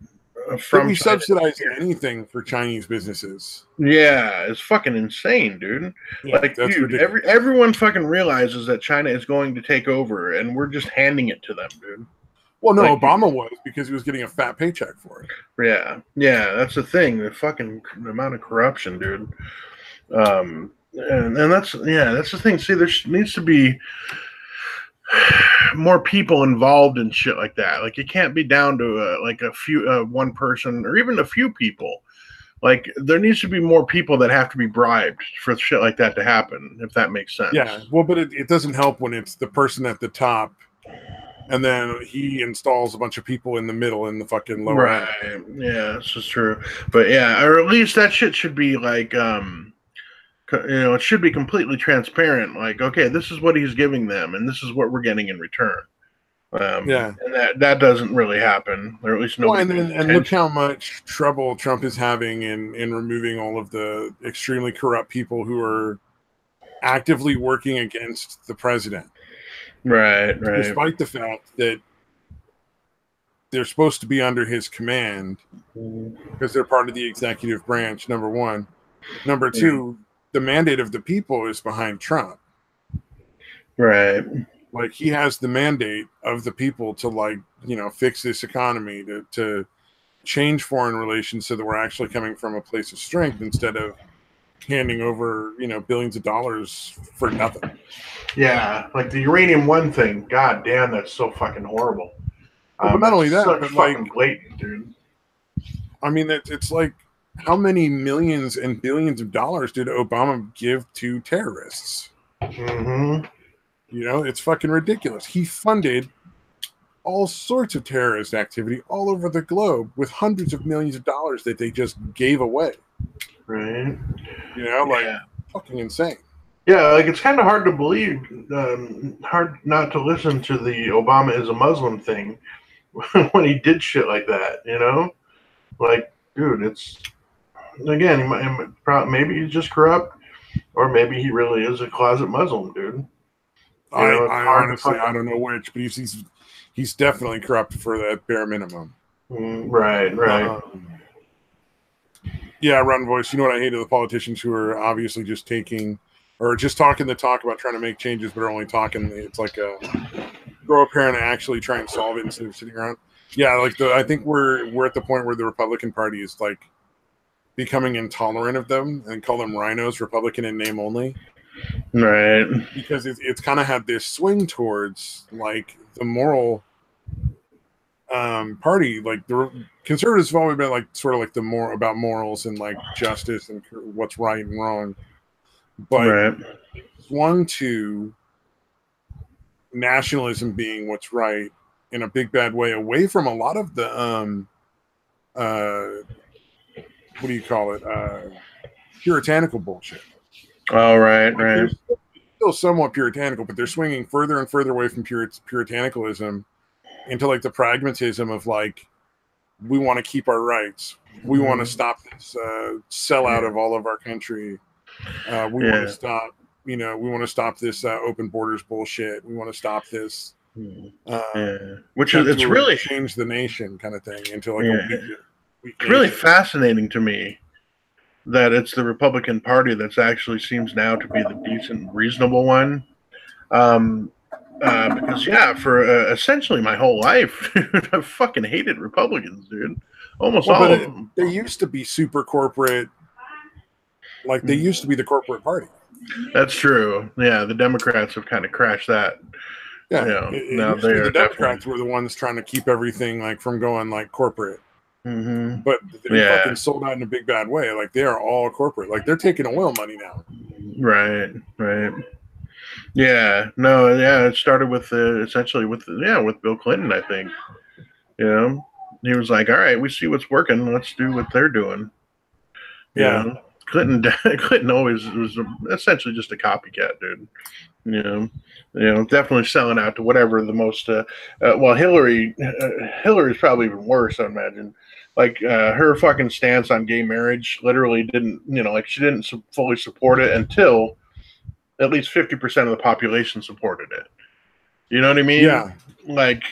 from we subsidize anything for Chinese businesses. Yeah, it's fucking insane, dude. Yeah, like, dude, everyone fucking realizes that China is going to take over, and we're just handing it to them, dude. Well, no, Obama was because he was getting a fat paycheck for it. Yeah, that's the thing. The amount of corruption, dude. And that's the thing. See, there needs to be more people involved in shit like that. Like, it can't be down to like a few, one person, or even a few people. Like, there needs to be more people that have to be bribed for shit like that to happen, if that makes sense. Yeah, well, but it doesn't help when it's the person at the top, and then he installs a bunch of people in the middle in the fucking lower end. Yeah, this is true. But yeah, or at least that shit should be like, it should be completely transparent. Like, okay, this is what he's giving them, and this is what we're getting in return. And that doesn't really happen, or at least nobody. Well, and look how much trouble Trump is having in removing all of the extremely corrupt people who are actively working against the president. Right. Despite the fact that they're supposed to be under his command because they're part of the executive branch, number one. Number two, the mandate of the people is behind Trump. Right. Like, he has the mandate of the people to, like, fix this economy, to change foreign relations so that we're actually coming from a place of strength instead of handing over, billions of dollars for nothing. Yeah, like the Uranium One thing. God damn, that's so fucking horrible. But not only that, but fucking blatant, dude. I mean, it's like, how many millions and billions of dollars did Obama give to terrorists? Mm-hmm. It's fucking ridiculous. He funded all sorts of terrorist activity all over the globe with hundreds of millions of dollars that they just gave away. Right. Fucking insane. Yeah, like, it's kind of hard to believe, hard not to listen to the Obama is a Muslim thing when he did shit like that, Like, dude, it's, again, maybe he's just corrupt, or maybe he really is a closet Muslim, dude. I honestly, I don't know which, but he's definitely corrupt for that bare minimum. Right. Yeah, Run Voice, you know what I hate of the politicians who are obviously just talking the talk about trying to make changes, but are only talking. It's like a grow a pair and actually try and solve it instead of sitting around. Yeah, like I think we're at the point where the Republican Party is like becoming intolerant of them and call them rhinos, Republican in name only. Right. Because it's kind of had this swing towards like the moral party. Like, the conservatives have always been like sort of like the more about morals and like justice and what's right and wrong. But swung to nationalism being what's right in a big bad way, away from a lot of the what do you call it? Puritanical bullshit. Oh, right. There's still somewhat puritanical, but they're swinging further and further away from puritanicalism into like the pragmatism of like, we want to keep our rights. We want to stop this sellout of all of our country. We want to stop, we want to stop this open borders bullshit. We want to stop this. Which is, it's really change the nation kind of thing into like a weak it's really fascinating to me that it's the Republican Party that's actually seems now to be the decent, reasonable one. Because for essentially my whole life, I fucking hated Republicans, dude. Almost all of them. They used to be super corporate. Like they used to be the corporate party. That's true. Yeah, the Democrats have kind of crashed that. Yeah, now the Democrats were the ones trying to keep everything like from going like corporate. But they fucking sold out in a big bad way. Like they are all corporate. Like they're taking oil money now. Right. Yeah, no, yeah. It started with essentially with Bill Clinton, I think. He was like, "All right, we see what's working. Let's do what they're doing." Clinton always was essentially just a copycat, dude. Definitely selling out to whatever the most. Hillary's probably even worse, I imagine. Like her fucking stance on gay marriage literally didn't, she didn't fully support it until at least 50% of the population supported it. You know what I mean? Yeah. Like,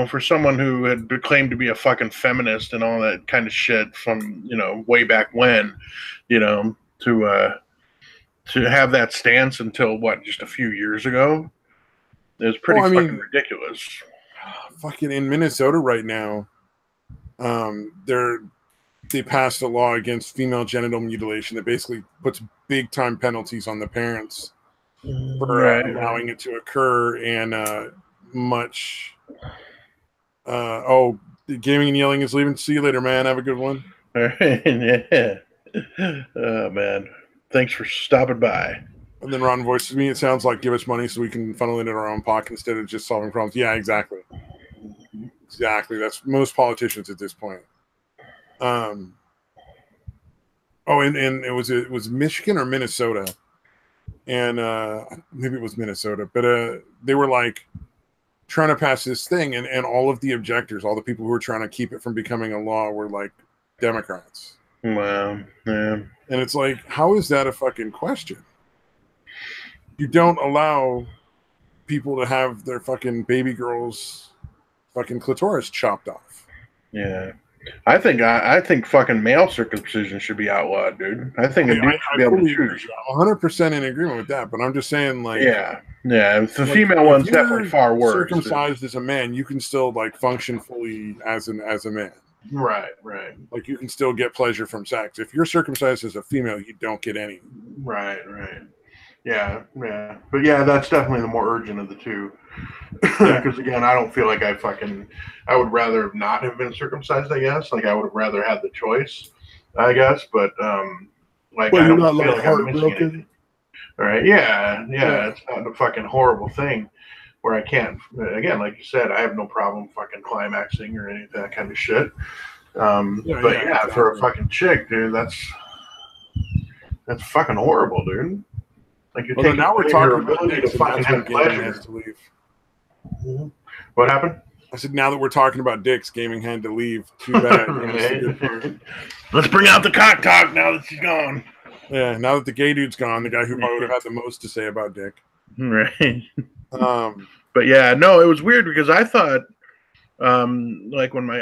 for someone who had claimed to be a fucking feminist and all that kind of shit from, way back when, to have that stance until just a few years ago is pretty fucking ridiculous. Fucking in Minnesota right now, they passed a law against female genital mutilation that basically puts big time penalties on the parents for allowing it to occur, and much. Gaming and yelling is leaving. See you later, man. Have a good one. All right. Yeah. Oh man, thanks for stopping by. And then Ron voices me. It sounds like give us money so we can funnel it into our own pocket instead of just solving problems. Yeah, exactly. That's most politicians at this point. And it was Michigan or Minnesota, and maybe it was Minnesota, but they were like trying to pass this thing, and all of the objectors, all the people who were trying to keep it from becoming a law, were like Democrats. Wow. Yeah. And it's like, how is that a fucking question? You don't allow people to have their fucking baby girls' fucking clitoris chopped off. Yeah. I think fucking male circumcision should be outlawed, dude. I think a dude should be able to choose. I'm 100% in agreement with that, but I'm just saying, like, yeah. The female one's definitely far worse. Circumcised as a man, you can still like function fully as a man. Right. Like you can still get pleasure from sex. If you're circumcised as a female, you don't get any. Right. Yeah. But yeah, that's definitely the more urgent of the two. Because again, I don't feel like I would rather not have been circumcised, I guess. Like I would have rather had the choice, I guess. But I don't feel like I'm missing anything. All right. Yeah. It's not a fucking horrible thing where I can't, again, like you said, I have no problem fucking climaxing or any of that kind of shit. Exactly. For a fucking chick, dude, that's fucking horrible, dude. Like you're taking now we're talking ability to fucking have pleasure. To leave. Mm-hmm. What happened? I said, now that we're talking about dicks, gaming had to leave. Too bad. Let's bring out the cock talk now that she's gone. Yeah, now that the gay dude's gone, the guy who probably would have had the most to say about dick. Right. But yeah, no, it was weird because I thought, like when my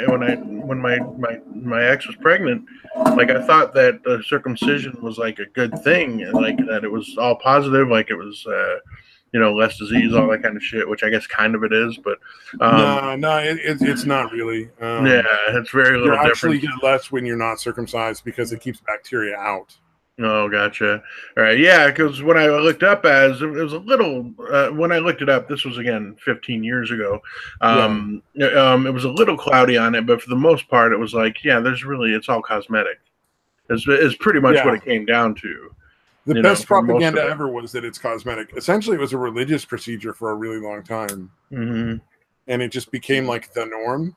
ex was pregnant, like I thought that circumcision was like a good thing, and like that it was all positive, like it was, less disease, all that kind of shit, which I guess kind of it is, but it's not really. It's very little different. You actually get less when you're not circumcised because it keeps bacteria out. Oh, gotcha. All right, yeah, because when I looked up it was a little. When I looked it up, this was again 15 years ago. It was a little cloudy on it, but for the most part, it was like, it's all cosmetic. It's pretty much what it came down to. The best propaganda ever was that it's cosmetic. Essentially, it was a religious procedure for a really long time, and it just became like the norm.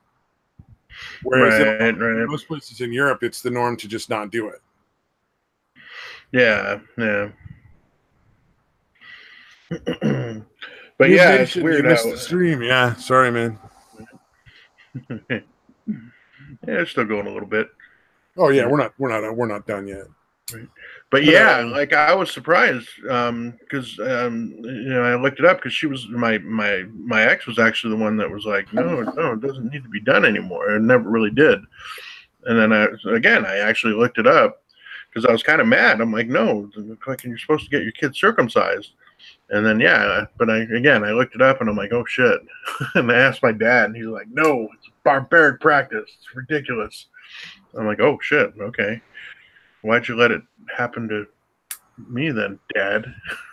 Whereas in most places in Europe, it's the norm to just not do it. Yeah. But News yeah, it's Nation, you weird missed how. the stream. Yeah, sorry, man. Yeah, it's still going a little bit. Oh yeah, we're not done yet. Right. But But yeah, like I was surprised because you know, I looked it up because she was my ex was actually the one that was like, no, it doesn't need to be done anymore. It never really did. And then I actually looked it up because I was kind of mad. I'm like, no, you're supposed to get your kid circumcised. And then but I looked it up and I'm like, oh shit. And I asked my dad, and he's like, no, it's a barbaric practice. It's ridiculous. I'm like, oh shit, okay. Why'd you let it happen to me then, Dad?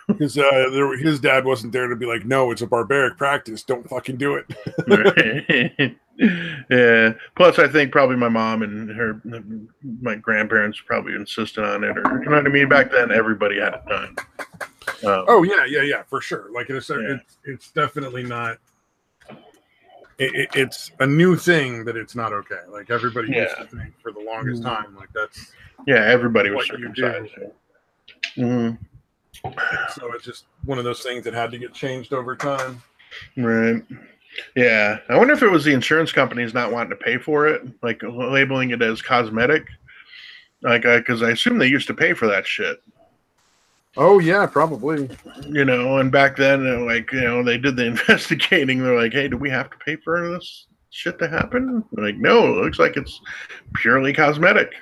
because his dad wasn't there to be like, no, it's a barbaric practice. Don't fucking do it. Yeah. Plus, I think probably my mom and my grandparents probably insisted on it, or you know what I mean. Back then, everybody had it done. Oh yeah, for sure. Like it's definitely not. It's a new thing that it's not okay. Like everybody used to think for the longest time, like that's everybody was circumcised. Mm-hmm. So it's just one of those things that had to get changed over time. Right. Yeah. I wonder if it was the insurance companies not wanting to pay for it, like labeling it as cosmetic. Like, because I assume they used to pay for that shit. Oh yeah, probably. You know, and back then, like, you know, they did the investigating. They're like, hey, do we have to pay for this shit to happen? They're like, no, it looks like it's purely cosmetic.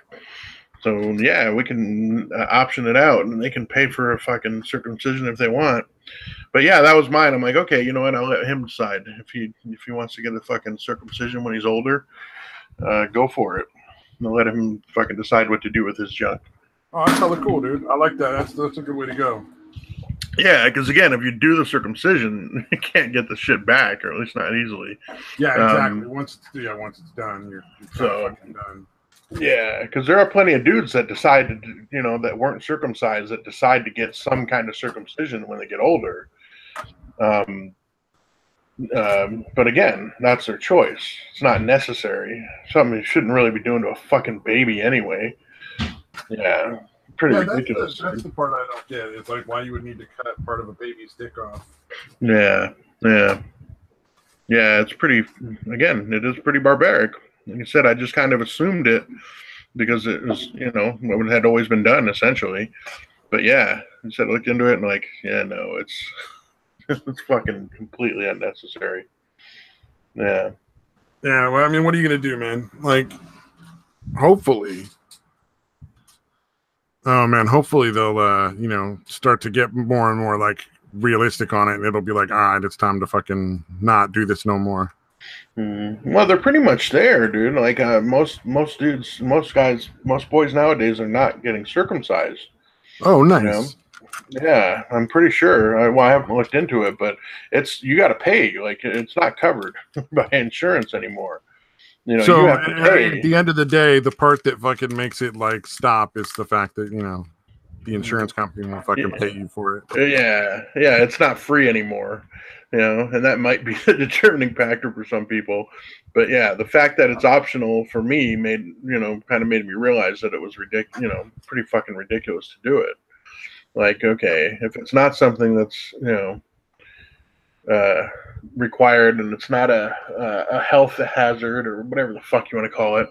So yeah, we can option it out, and they can pay for a fucking circumcision if they want. But yeah, that was mine. I'm like, okay, you know what? I'll let him decide if he wants to get a fucking circumcision when he's older. Go for it. I'll let him fucking decide what to do with his junk. Oh, that's hella cool, dude. I like that. That's a good way to go. Yeah, because again, if you do the circumcision, you can't get the shit back, or at least not easily. Yeah, exactly. Once it's done, you're fucking done. Yeah, because there are plenty of dudes that decide to, you know, that weren't circumcised that decide to get some kind of circumcision when they get older. But again, that's their choice. It's not necessary. Something you shouldn't really be doing to a fucking baby anyway. Yeah, pretty ridiculous. That's the part I don't get. It's like why you would need to cut part of a baby's dick off. Yeah. It's pretty. Again, it is pretty barbaric. Like I said, I just kind of assumed it because it was, you know, what had always been done essentially. But yeah, I said I looked into it and like, yeah, no, it's fucking completely unnecessary. Yeah. Yeah. Well, I mean, what are you gonna do, man? Like, hopefully. Oh man, hopefully they'll you know, start to get more and more like realistic on it, and it'll be like, all right, it's time to fucking not do this no more. Well, they're pretty much there, dude. Like most dudes, most guys, most boys nowadays are not getting circumcised. Oh, nice. You know? Yeah, I'm pretty sure. Well, I haven't looked into it, but you got to pay. Like it's not covered by insurance anymore. You know, so you have to pay. At the end of the day, the part that fucking makes it like stop is the fact that, you know, the insurance company will fucking pay you for it. Yeah, it's not free anymore. You know, and that might be the determining factor for some people. But yeah, the fact that it's optional for me kind of made me realize that it was ridiculous. You know, pretty fucking ridiculous to do it. Like, okay, if it's not something that's, you know, required and it's not a health hazard or whatever the fuck you want to call it,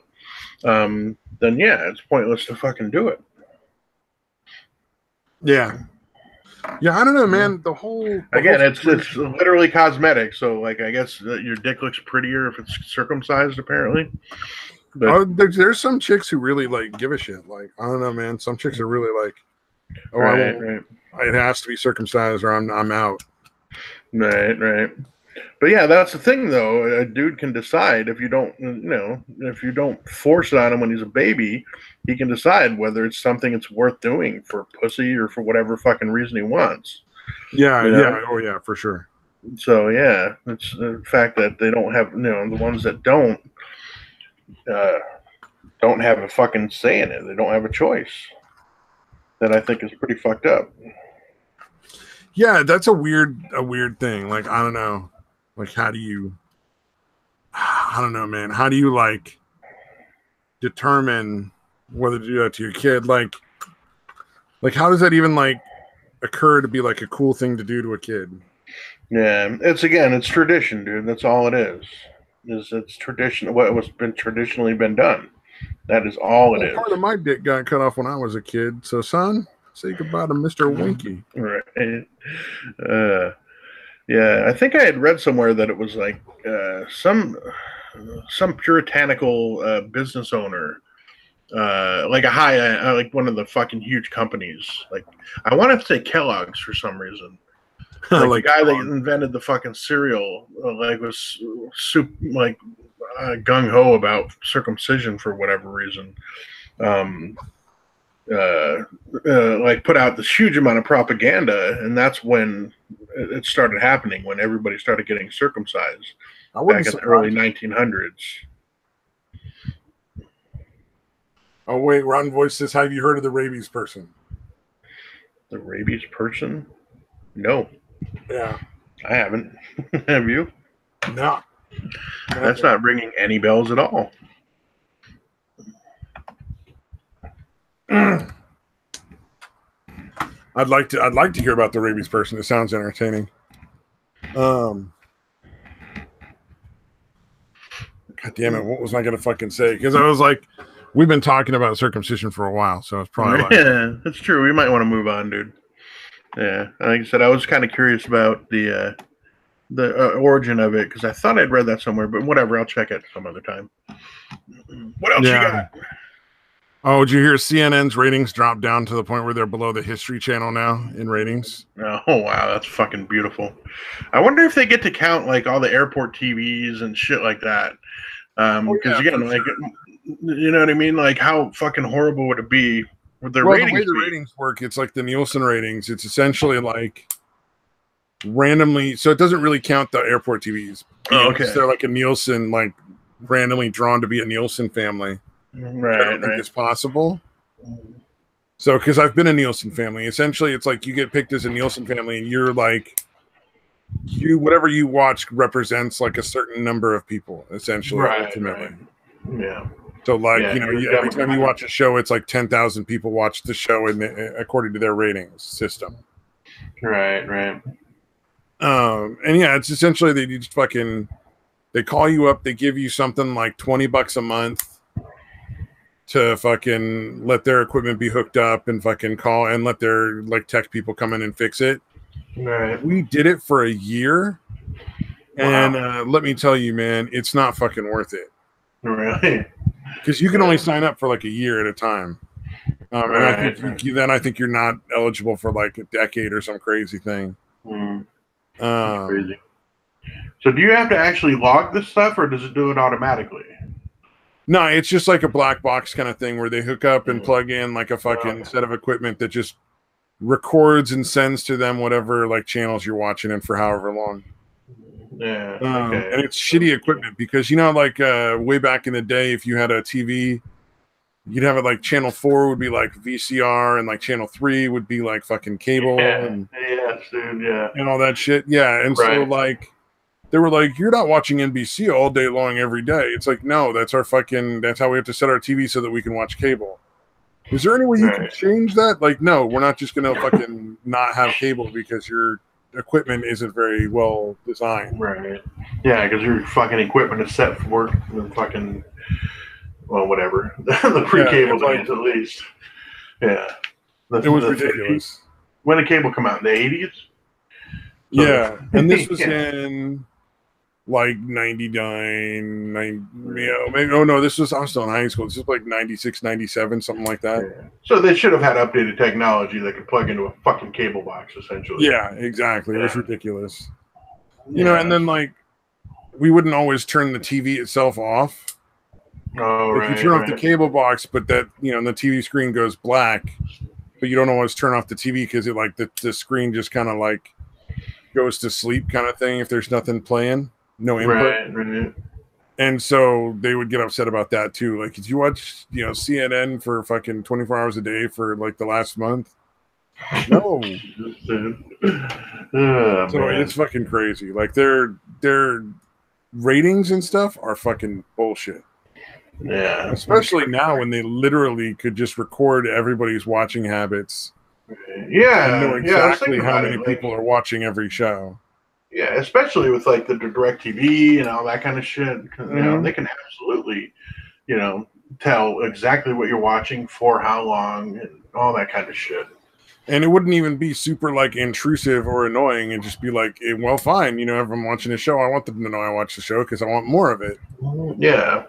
then yeah, it's pointless to fucking do it. Yeah, I don't know, man. It's literally cosmetic. So, like, I guess your dick looks prettier if it's circumcised, apparently. But there's some chicks who really like give a shit. Like, I don't know, man. Some chicks are really like, oh, right. It has to be circumcised or I'm out. Right. But yeah, that's the thing, though. A dude can decide if you don't force it on him when he's a baby, he can decide whether it's something it's worth doing for pussy or for whatever fucking reason he wants. Yeah, you know? Oh yeah, for sure. So yeah, it's the fact that they don't have, you know, the ones that don't have a fucking say in it. They don't have a choice. That I think is pretty fucked up. Yeah, that's a weird thing. Like, I don't know. Like, how do you, I don't know, man. How do you like determine whether to do that to your kid? Like how does that even like occur to be like a cool thing to do to a kid. Yeah, it's tradition, dude. That's all it is. It's tradition. What was been traditionally been done. That is all it is. Part of my dick got cut off when I was a kid. So, son, say goodbye to Mr. Winky. Right. Yeah, I think I had read somewhere that it was like some puritanical business owner, like like one of the fucking huge companies. Like I want to say Kellogg's for some reason. Like the guy that invented the fucking cereal, like was like gung ho about circumcision for whatever reason. Like put out this huge amount of propaganda, and that's when it started happening. When everybody started getting circumcised back in the early 1900s. Oh wait, Ron Voice says, "Have you heard of the rabies person?" The rabies person? No. Yeah, I haven't. Have you? No. That's not ringing any bells at all. I'd like to hear about the rabies person. It sounds entertaining. God damn it! What was I going to fucking say? Because I was like, we've been talking about circumcision for a while, so it's probably like, yeah, that's true. We might want to move on, dude. Yeah, like I said, I was kind of curious about the origin of it because I thought I'd read that somewhere, but whatever. I'll check it some other time. What else you got? Oh, did you hear CNN's ratings drop down to the point where they're below the History Channel now in ratings? Oh, wow. That's fucking beautiful. I wonder if they get to count like all the airport TVs and shit like that. Because again, like, you know what I mean? Like, how fucking horrible would it be with their ratings? The way the ratings work, it's like the Nielsen ratings. It's essentially like randomly. So it doesn't really count the airport TVs. Oh, okay. They're like a Nielsen, like randomly drawn to be a Nielsen family. Right, I don't think it's possible. So, because I've been a Nielsen family, essentially, it's like you get picked as a Nielsen family, and you're like, whatever you watch represents like a certain number of people, essentially, ultimately. Right. Yeah. So, like, every time you watch a show, it's like 10,000 people watch the show, according to their ratings system. Right. And yeah, it's essentially they just fucking they call you up, they give you something like $20 a month to fucking let their equipment be hooked up and fucking call and let their like tech people come in and fix it. Right. We did it for a year, and let me tell you, man, it's not fucking worth it. Really? Because you can only sign up for like a year at a time, and I think you're not eligible for like a decade or some crazy thing. That's crazy. So, do you have to actually log this stuff, or does it do it automatically? No, it's just like a black box kind of thing where they hook up and plug in like a fucking set of equipment that just records and sends to them whatever like channels you're watching and for however long. Yeah. And it's shitty equipment because, like way back in the day, if you had a TV, you'd have it like channel 4 would be like VCR and like channel 3 would be like fucking cable and all that shit. Yeah. And so like, they were like, you're not watching NBC all day long every day. It's like, no, that's how we have to set our TV so that we can watch cable. Is there any way you can change that? Like, no, we're not just going to fucking not have cable because your equipment isn't very well designed. Right. Yeah, because your fucking equipment is set for work and fucking, well, whatever. The pre-cable days, at least. Yeah. It was ridiculous. When did cable come out? In the 80s? Yeah, and this was in like 99, maybe. Oh no, I was still in high school. This was like 96, 97, something like that. Yeah. So they should have had updated technology that could plug into a fucking cable box, essentially. Yeah, exactly. It was ridiculous. And then like we wouldn't always turn the TV itself off. Oh, like, you turn off the cable box, but that the TV screen goes black, but you don't always turn off the TV because it like the screen just kind of like goes to sleep kind of thing if there's nothing playing. No input. Right. And so they would get upset about that too. Like, if you watch, CNN for fucking 24 hours a day for like the last month? No. So it's fucking crazy. Like their ratings and stuff are fucking bullshit. Yeah. Especially now when they literally could just record everybody's watching habits and know I was exactly thinking how about many it. people are watching every show. Yeah, especially with like the direct TV and all that kind of shit. They can absolutely, tell exactly what you're watching for how long and all that kind of shit. And it wouldn't even be super like intrusive or annoying. It'd just be like, well, fine. If I'm watching a show, I want them to know I watch the show because I want more of it. Yeah.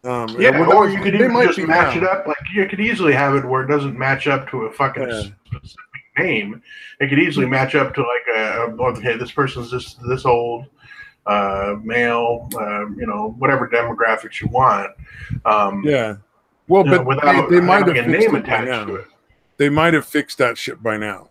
Or you could even just match it up. Like you could easily have it where it doesn't match up to a fucking specific name. It could easily match up to like okay, this person's this old, male, whatever demographics you want. Well, but without they might have a fixed name it by attached now. to it. They might have fixed that shit by now.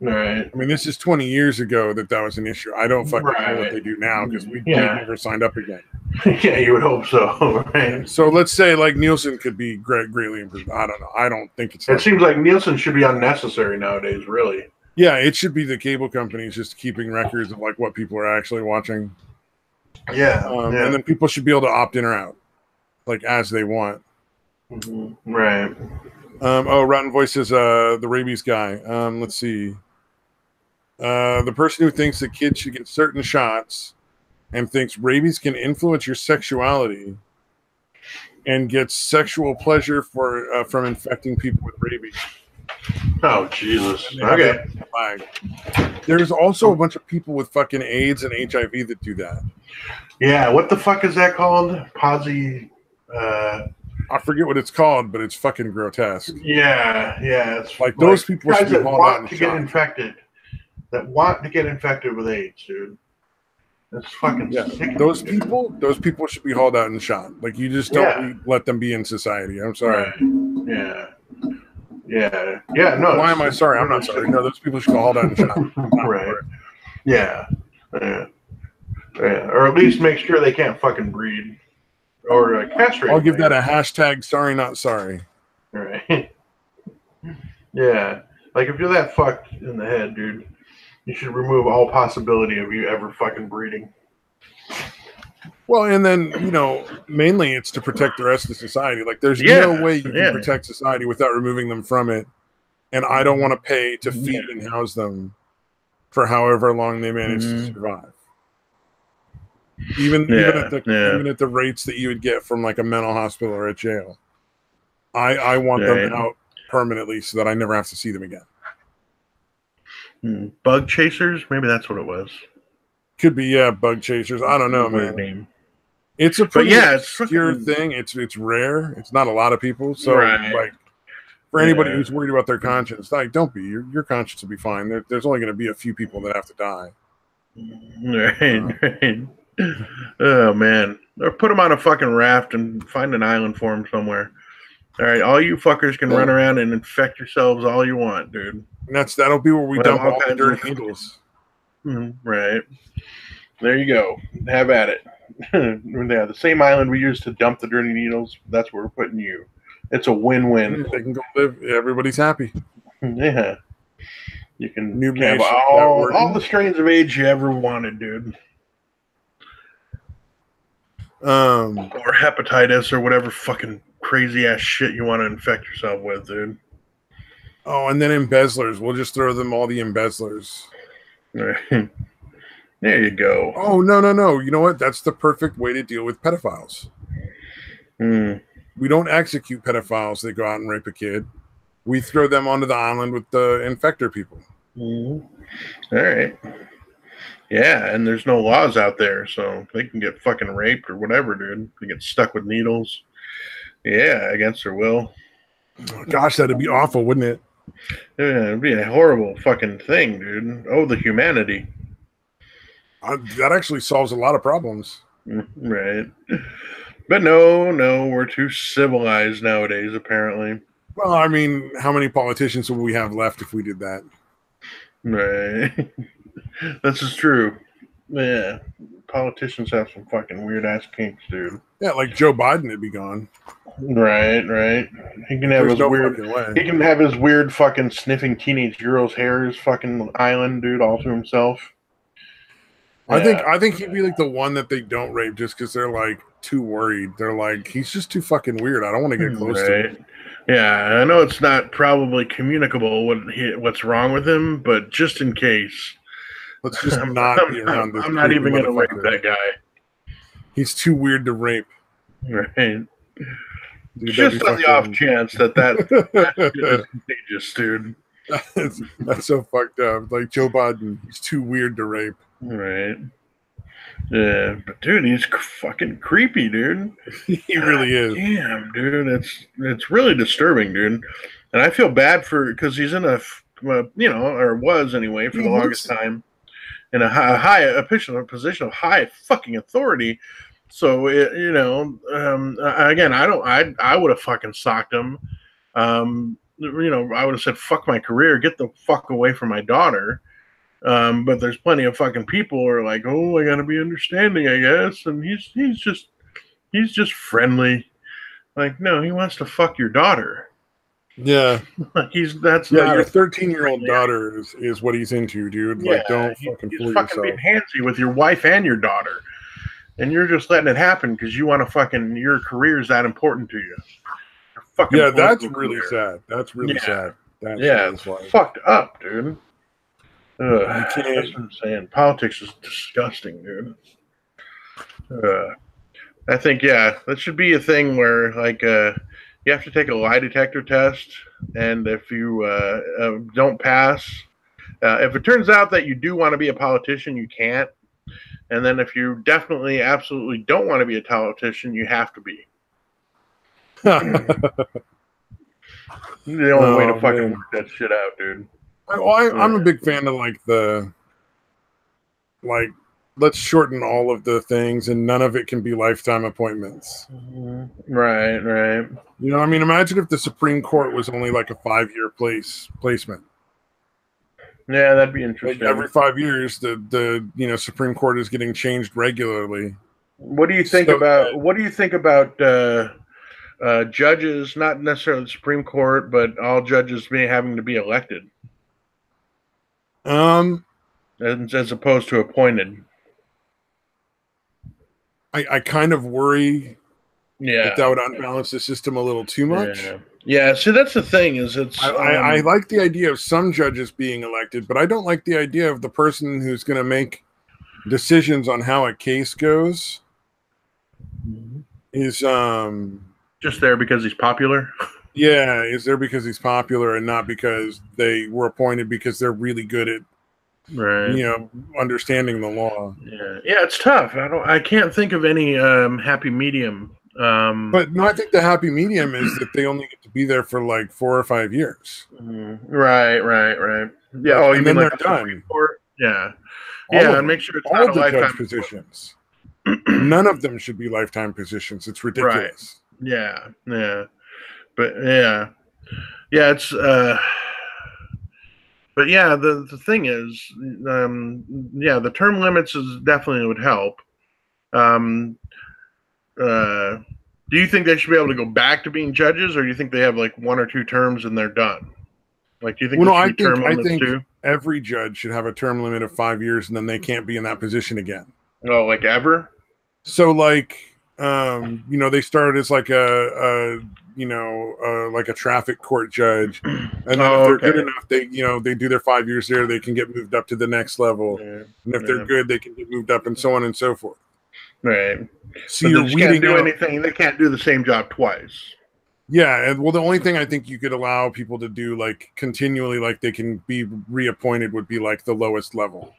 Right. I mean, this is 20 years ago that was an issue. I don't fucking know what they do now because we've never signed up again. Yeah, you would hope so, right? So let's say like Nielsen could be greatly improved. I don't know. I don't think it's. It seems like Nielsen should be unnecessary nowadays, really. Yeah, it should be the cable companies just keeping records of like what people are actually watching. Yeah, and then people should be able to opt in or out, like as they want. Mm-hmm. Right. Rotten Voice is the rabies guy. Let's see. The person who thinks that kids should get certain shots and thinks rabies can influence your sexuality and gets sexual pleasure from infecting people with rabies. Oh, Jesus. Okay. There's also a bunch of people with fucking AIDS and HIV that do that. Yeah, what the fuck is that called? I forget what it's called, but it's fucking grotesque. Yeah. It's like those people should be hauled out and get infected. That want to get infected with AIDS, dude. That's fucking sick. Those people should be hauled out and shot. Like you just don't let them be in society. I'm sorry. Right. Yeah. No. Why am I sorry? I'm not sorry. No, those people should be hauled out and shot. Right. Yeah. Or at least make sure they can't fucking breed or castrate. I'll give that a hashtag. Sorry, not sorry. Right. Yeah. Like if you're that fucked in the head, dude, you should remove all possibility of you ever fucking breeding. Well, and then, mainly it's to protect the rest of society. Like, there's no way you can protect society without removing them from it. And I don't want to pay to feed and house them for however long they manage to survive. Even at the rates that you would get from like a mental hospital or a jail. I want them out permanently so that I never have to see them again. Bug chasers? Maybe that's what it was. Could be, bug chasers. I don't know, man. Name. It's a pretty obscure thing. It's rare. It's not a lot of people. So, like, for anybody who's worried about their conscience, like, don't be. Your conscience will be fine. There's only going to be a few people that have to die. Right. Oh, man. Or put them on a fucking raft and find an island for them somewhere. All right, all you fuckers can run around and infect yourselves all you want, dude. And that'll be where we dump all the dirty needles. Right. There you go. Have at it. Yeah, the same island we used to dump the dirty needles, that's where we're putting you. It's a win-win. They can go live. Everybody's happy. Yeah. You can have all the strains of AIDS you ever wanted, dude. Or hepatitis or whatever fucking crazy ass shit you want to infect yourself with, dude. Oh, and then embezzlers. We'll just throw them all the embezzlers. Right. There you go. Oh, no. You know what? That's the perfect way to deal with pedophiles. We don't execute pedophiles that go out and rape a kid. We throw them onto the island with the infector people. All right. Yeah, and there's no laws out there, so they can get fucking raped or whatever, dude. They get stuck with needles. Yeah, against their will. Oh, gosh, that'd be awful, wouldn't it? Yeah, it'd be a horrible fucking thing, dude. Oh, the humanity. That actually solves a lot of problems. Right. But no, we're too civilized nowadays, apparently. Well, I mean, how many politicians would we have left if we did that? Right. This is true. Yeah. Politicians have some fucking weird-ass kinks, dude. Yeah, like Joe Biden would be gone. Right. He can have He can have his weird fucking sniffing teenage girls' hairs fucking island, dude, all to himself. I think he'd be like the one that they don't rape just because they're like too worried. They're like, he's just too fucking weird. I don't want to get close to him. Yeah, I know it's not probably communicable what's wrong with him, but just in case, let's just not be around this. I'm not even going to rape that guy. He's too weird to rape. Right. Dude, just on the off chance that is contagious, dude. That's so fucked up. Like Joe Biden, he's too weird to rape. Right. Yeah, but dude, he's fucking creepy, dude. He really is. Damn, dude, it's really disturbing, dude. And I feel bad because he's in a, or was anyway for the longest time, in a high official position of high fucking authority. So again, I would have fucking socked him. I would have said, "Fuck my career, get the fuck away from my daughter." But there's plenty of fucking people who are like, "Oh, I gotta be understanding, I guess," and he's just friendly. Like, no, he wants to fuck your daughter. Yeah, your 13-year-old daughter is what he's into, dude. Yeah, like, don't fucking fool yourself. He's fucking being handsy with your wife and your daughter, and you're just letting it happen because you want to fucking your career is that important to you. Yeah, that's really sad. That's really sad. That's really fucked up, dude. That's what I'm saying. Politics is disgusting, dude. I think, that should be a thing where, like, you have to take a lie detector test, and if you don't pass, if it turns out that you do want to be a politician, you can't. And then if you definitely, absolutely don't want to be a politician, you have to be. The only way to fucking work that shit out, dude. I'm a big fan of let's shorten all of the things and none of it can be lifetime appointments. Right. You know, I mean, imagine if the Supreme Court was only like a 5-year placement. Yeah, that'd be interesting. Like every 5 years, the Supreme Court is getting changed regularly. What do you think about judges, not necessarily the Supreme Court, but all judges having to be elected? As opposed to appointed. I kind of worry that would unbalance the system a little too much. Yeah. See, that's the thing is I like the idea of some judges being elected, but I don't like the idea of the person who's going to make decisions on how a case goes is just there because he's popular. Yeah, is there because he's popular and not because they were appointed because they're really good at understanding the law. Yeah, it's tough. I can't think of any happy medium. But no, I think the happy medium is that they only get to be there for like 4 or 5 years. Right. Yeah. And then they're done. And make sure it's all not the a lifetime judge positions. None of them should be lifetime positions. It's ridiculous. Right. Yeah. But it's but yeah, the thing is, the term limits definitely would help. Do you think they should be able to go back to being judges, or do you think they have like 1 or 2 terms and they're done? Like, do you think I think every judge should have a term limit of 5 years, and then they can't be in that position again. Oh, like ever? So, like, they started as like like a traffic court judge, and then if they're good enough, they do their 5 years there, they can get moved up to the next level, and if they're good, they can get moved up, and so on and so forth. Right. So you're can't do anything. They can't do the same job twice. Yeah, and the only thing I think you could allow people to do, like, continually, like they can be reappointed, would be like the lowest level,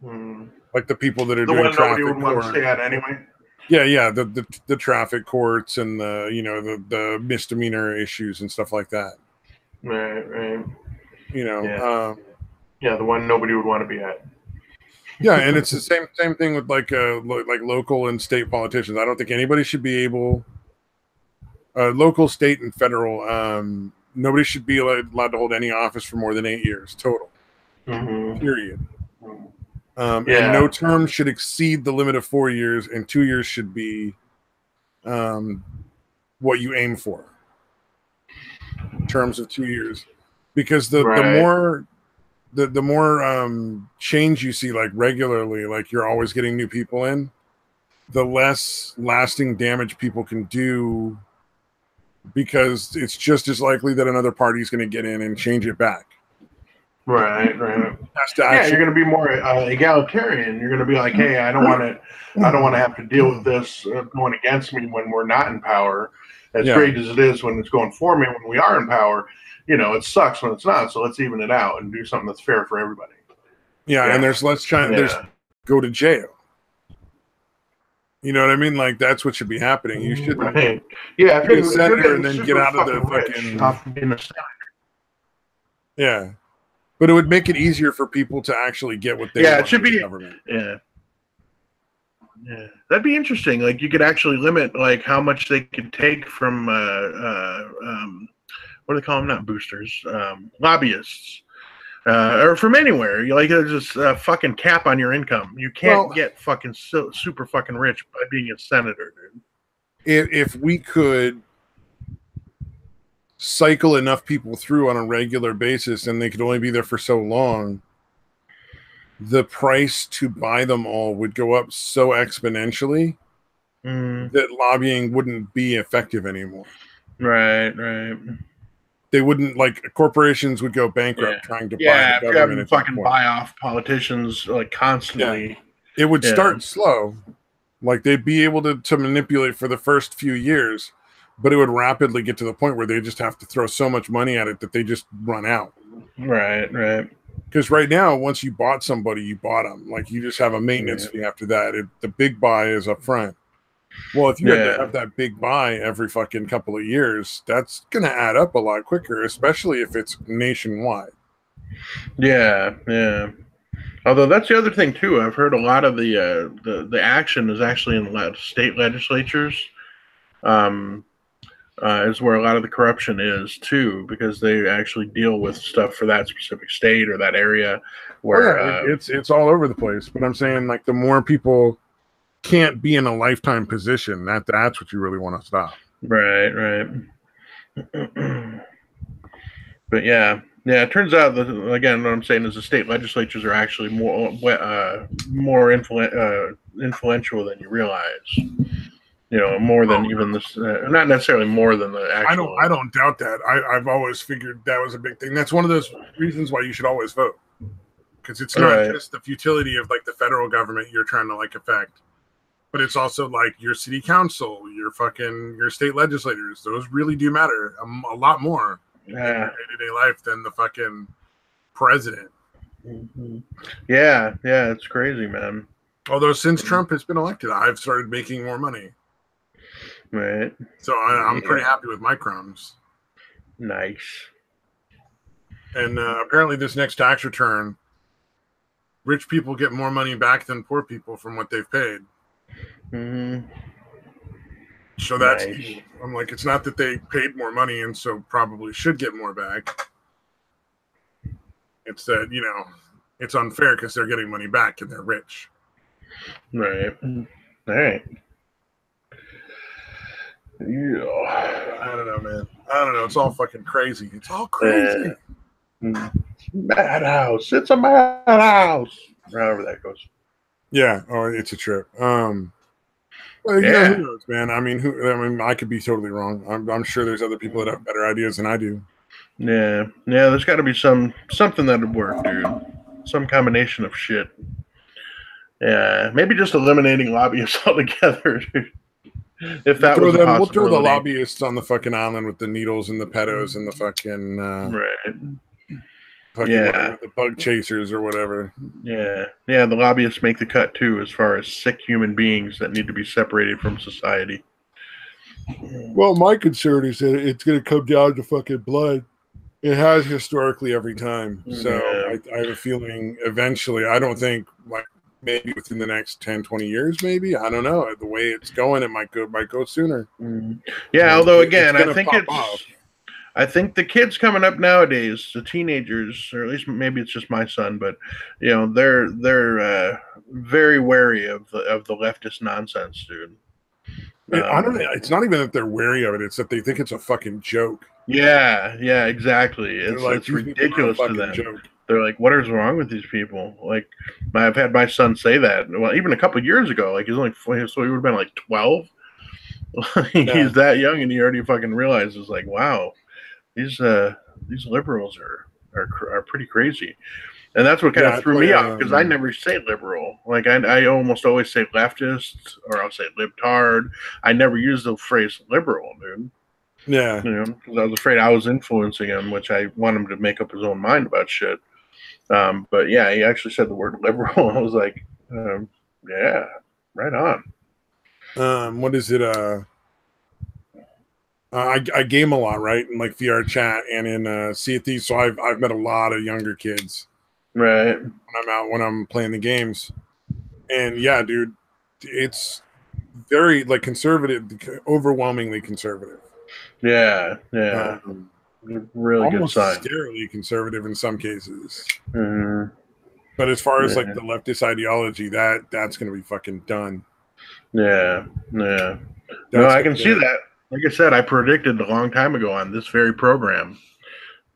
like the people that are doing traffic. The one nobody would want to stay at anyway. Yeah, the traffic courts and the misdemeanor issues and stuff like that. Right. The one nobody would want to be at. Yeah, and it's the same thing with like local and state politicians. I don't think anybody should be able, local, state, and federal. Nobody should be allowed to hold any office for more than 8 years total. Period. And no term should exceed the limit of 4 years, and 2 years should be what you aim for. In terms of 2 years, because the more change you see, like regularly, like you're always getting new people in, the less lasting damage people can do, because it's just as likely that another party is going to get in and change it back. Right. Yeah, you're going to be more egalitarian. You're going to be like, hey, I don't want to have to deal with this going against me when we're not in power. As great as it is when it's going for me, when we are in power, it sucks when it's not. So let's even it out and do something that's fair for everybody. Yeah. And there's less chance. There's go to jail. You know what I mean? Like, that's what should be happening. You should be a senator and then get out of the fucking. Yeah. But it would make it easier for people to actually get what they want. It should be government. Yeah. That'd be interesting. Like, you could actually limit like how much they could take from what do they call them? Not boosters, lobbyists, or from anywhere. You like just a fucking cap on your income. You can't get fucking super fucking rich by being a senator, dude. If we could cycle enough people through on a regular basis and they could only be there for so long, the price to buy them all would go up so exponentially that lobbying wouldn't be effective anymore. Right. They wouldn't, like, corporations would go bankrupt trying to buy the government. Fucking buy off politicians like constantly. It would start slow. Like, they'd be able to manipulate for the first few years, but it would rapidly get to the point where they just have to throw so much money at it that they just run out. Right. Because right now, once you bought somebody, you bought them. Like, you just have a maintenance fee after that. The big buy is up front. Well, if you had to have that big buy every fucking couple of years, that's going to add up a lot quicker, especially if it's nationwide. Yeah. Although that's the other thing too. I've heard a lot of the action is actually in state legislatures. Is where a lot of the corruption is too, because they actually deal with stuff for that specific state or that area. Where it's all over the place. But I'm saying, like, the more people can't be in a lifetime position, that's what you really want to stop. Right. But it turns out that, again, what I'm saying is the state legislatures are actually more influential than you realize. More than even this, not necessarily more than the actual. I don't doubt that. I've always figured that was a big thing. That's one of those reasons why you should always vote, because it's not just the futility of, like, the federal government you're trying to, like, affect, but it's also like your city council, your state legislators. Those really do matter a lot more in day-to-day life than the fucking president. Yeah, it's crazy, man. Although since Trump has been elected, I've started making more money. Right. So I'm pretty happy with my crumbs. Nice. And apparently this next tax return, rich people get more money back than poor people from what they've paid. So that's cool. I'm like, it's not that they paid more money and so probably should get more back. It's that, it's unfair because they're getting money back and they're rich. Right. All right. Yeah. I don't know, man. I don't know. It's all fucking crazy. It's all crazy. Madhouse. It's a madhouse. However that goes. Yeah. Oh, it's a trip. Well, who knows, man? I mean, I could be totally wrong. I'm sure there's other people that have better ideas than I do. Yeah. There's got to be something that would work, dude. Some combination of shit. Yeah, maybe just eliminating lobbyists altogether. If that was a possibility. We'll throw the lobbyists on the fucking island with the needles and the pedos and the fucking the bug chasers or whatever. Yeah, the lobbyists make the cut too, as far as sick human beings that need to be separated from society. Well, my concern is that it's going to come down to fucking blood. It has historically every time. So I have a feeling eventually, I don't think, like, maybe within the next 10, 20 years, maybe. I don't know. The way it's going, it might go sooner. Yeah, although, again, I think the kids coming up nowadays, the teenagers, or at least maybe it's just my son, but they're very wary of the leftist nonsense, dude. I don't know. It's not even that they're wary of it; it's that they think it's a fucking joke. Yeah, exactly. It's ridiculous to them. Joke. They're like, what is wrong with these people? Like, I've had my son say that. Well, even a couple of years ago, like he's only so he would have been like 12. He's that young, and he already fucking realizes like, wow, these liberals are pretty crazy. And that's what kind of threw me off, because I never say liberal. Like I almost always say leftist, or I'll say libtard. I never use the phrase liberal, dude. Yeah. You know, because I was afraid I was influencing him, which I want him to make up his own mind about shit. But yeah, he actually said the word liberal. I was like, yeah, right on. What is it? I game a lot, right? In like VR chat and in Sea of Thieves. So I've met a lot of younger kids. Right. When I'm playing the games. And yeah, dude, it's very like conservative, overwhelmingly conservative. Yeah. Really almost good sign. Scarily conservative in some cases. Mm-hmm. But as far as like the leftist ideology, that's going to be fucking done. Yeah. No, I can see that. Like I said, I predicted a long time ago on this very program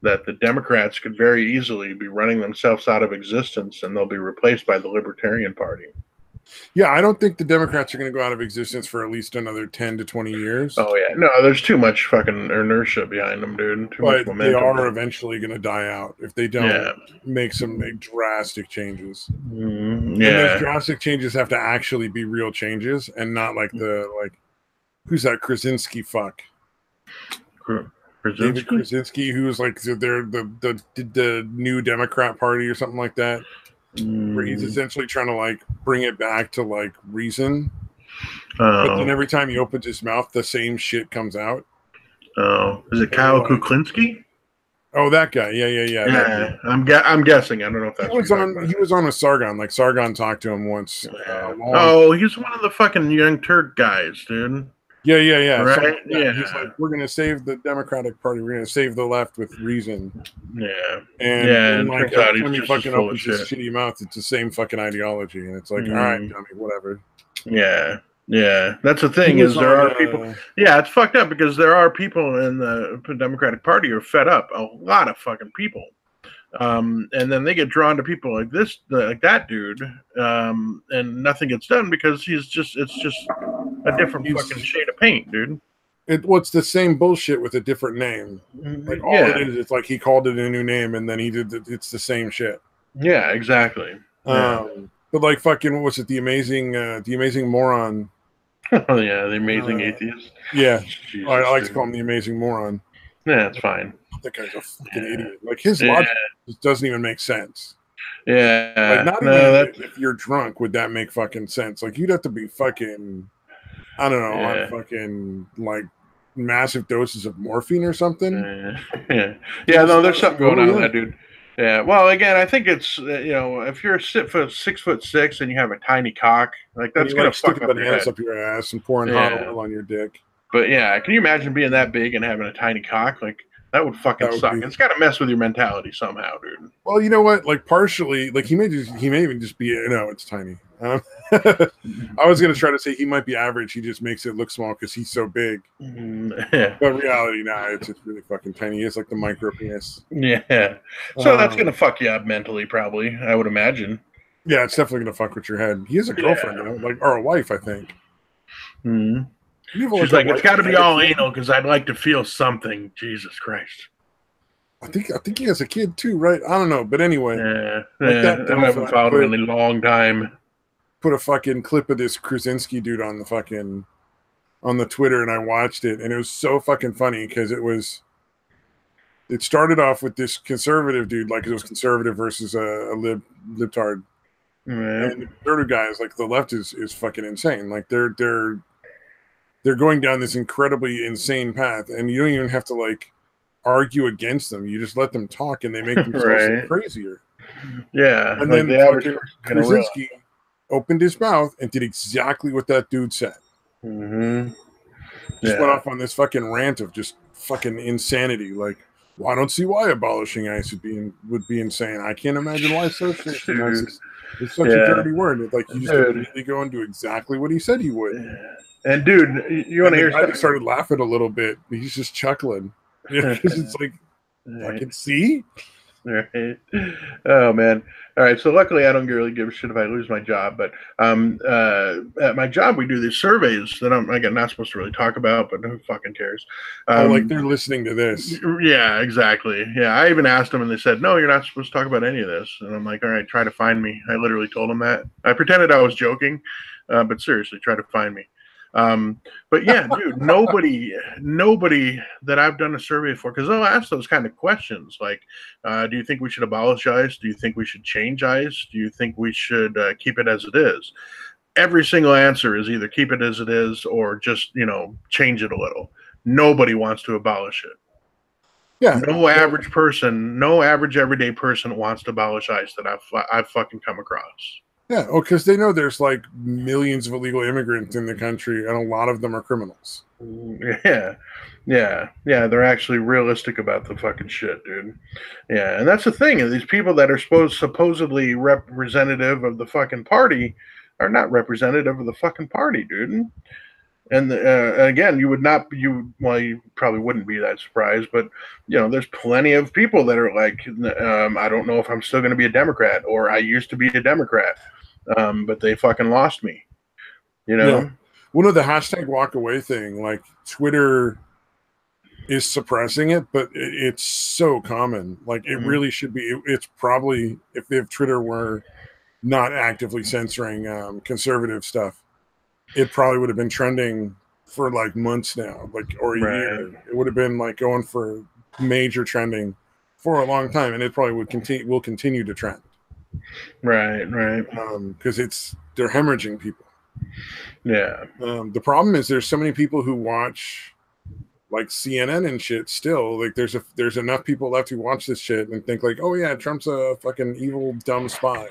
that the Democrats could very easily be running themselves out of existence, and they'll be replaced by the Libertarian Party. Yeah, I don't think the Democrats are going to go out of existence for at least another 10 to 20 years. Oh, yeah. No, there's too much fucking inertia behind them, dude. Too much momentum. They are eventually going to die out if they don't make drastic changes. Yeah. And those drastic changes have to actually be real changes and not like who's that Krasinski fuck? David Krasinski, who was like the new Democrat Party or something like that. Where he's essentially trying to like bring it back to like reason. But then every time he opens his mouth, the same shit comes out. Oh, is it Kyle Kuklinski? Oh, that guy. Yeah. I'm guessing. I don't know if that's he was on with Sargon. Like Sargon talked to him once. He's one of the fucking Young Turk guys, dude. Yeah. Right? He's like, we're gonna save the Democratic Party. We're gonna save the left with reason. Yeah. And like every time he fucking opens his shitty mouth, it's the same fucking ideology, and it's like, all right, dummy, whatever. Yeah. That's the thing is there are people. Yeah, it's fucked up because there are people in the Democratic Party who are fed up. A lot of fucking people. And then they get drawn to people like this, like that dude, and nothing gets done because it's just a different fucking shade of paint, dude. What's the same bullshit with a different name? Like all it is, it's like he called it a new name and then he did it's the same shit. Yeah, exactly. But like fucking what was it? The amazing moron. Oh yeah, the amazing atheist. Yeah, Jesus, I like to call him the amazing moron. Yeah, it's fine. That guy's a fucking idiot. Like his logic just doesn't even make sense. Yeah. Like not even if you're drunk would that make fucking sense. Like you'd have to be fucking I don't know, on fucking like massive doses of morphine or something. No, there's something going on with that dude. Yeah, well, again, I think it's if you're 6'6" and you have a tiny cock, like that's gonna fuck up bananas up your ass and pouring hot oil on your dick. But yeah, can you imagine being that big and having a tiny cock? Like that would fucking suck. It's got to mess with your mentality somehow, dude. Well, you know what? Like partially, like he may even just be it's tiny. I was gonna try to say he might be average. He just makes it look small because he's so big. But reality, it's really fucking tiny. It's like the micro penis. Yeah. So that's gonna fuck you up mentally, probably. I would imagine. Yeah, it's definitely gonna fuck with your head. He has a girlfriend, or a wife, I think. Mm-hmm. She's like, it's got to be all anal because I'd like to feel something. Jesus Christ. I think he has a kid too, right? I don't know, but anyway. I haven't followed him in a long time. Put a fucking clip of this Krasinski dude on the Twitter, and I watched it, and it was so fucking funny because it started off with this conservative dude, like it was conservative versus a libtard, and the conservative guy is like the left is fucking insane, like they're going down this incredibly insane path, and you don't even have to like argue against them. You just let them talk, and they make themselves crazier. Yeah, and then fucking Krasinski opened his mouth and did exactly what that dude said. Just went off on this fucking rant of just fucking insanity. Like, well, I don't see why abolishing ICE would be insane. I can't imagine why socialism is such a dirty word. It's like you just immediately go and do exactly what he said he would. And dude, you want to hear? I started laughing a little bit. He's just chuckling because it's like, I can see. Right. Oh man. All right. So luckily, I don't really give a shit if I lose my job. But at my job, we do these surveys that I'm again not supposed to really talk about, but who fucking cares? Oh, like they're listening to this. Yeah, exactly. Yeah, I even asked them, and they said, "No, you're not supposed to talk about any of this." And I'm like, "All right, try to find me." I literally told them that. I pretended I was joking, but seriously, try to find me. Um, but yeah, dude, nobody that I've done a survey for, because they'll ask those kind of questions like, do you think we should abolish ICE? Do you think we should change ICE? Do you think we should keep it as it is? Every single answer is either keep it as it is or just, change it a little. Nobody wants to abolish it. Yeah. No average person, no average everyday person wants to abolish ICE that I've fucking come across. Yeah, because they know there's like millions of illegal immigrants in the country, and a lot of them are criminals. Yeah, they're actually realistic about the fucking shit, dude. Yeah, and that's the thing. These people that are supposedly representative of the fucking party are not representative of the fucking party, dude. And again, you probably wouldn't be that surprised, but there's plenty of people that are like, I don't know if I'm still going to be a Democrat, or I used to be a Democrat, but they fucking lost me. Yeah. Well, no, the hashtag walk away thing, like Twitter is suppressing it, but it's so common. Like it really should be. It's probably if Twitter were not actively censoring conservative stuff, it probably would have been trending for like months now, like or a year. It would have been like going for major trending for a long time, and it probably will continue to trend. Right. Because they're hemorrhaging people. Yeah. The problem is there's so many people who watch like CNN and shit still. Like there's enough people left who watch this shit and think like, oh yeah, Trump's a fucking evil dumb spy.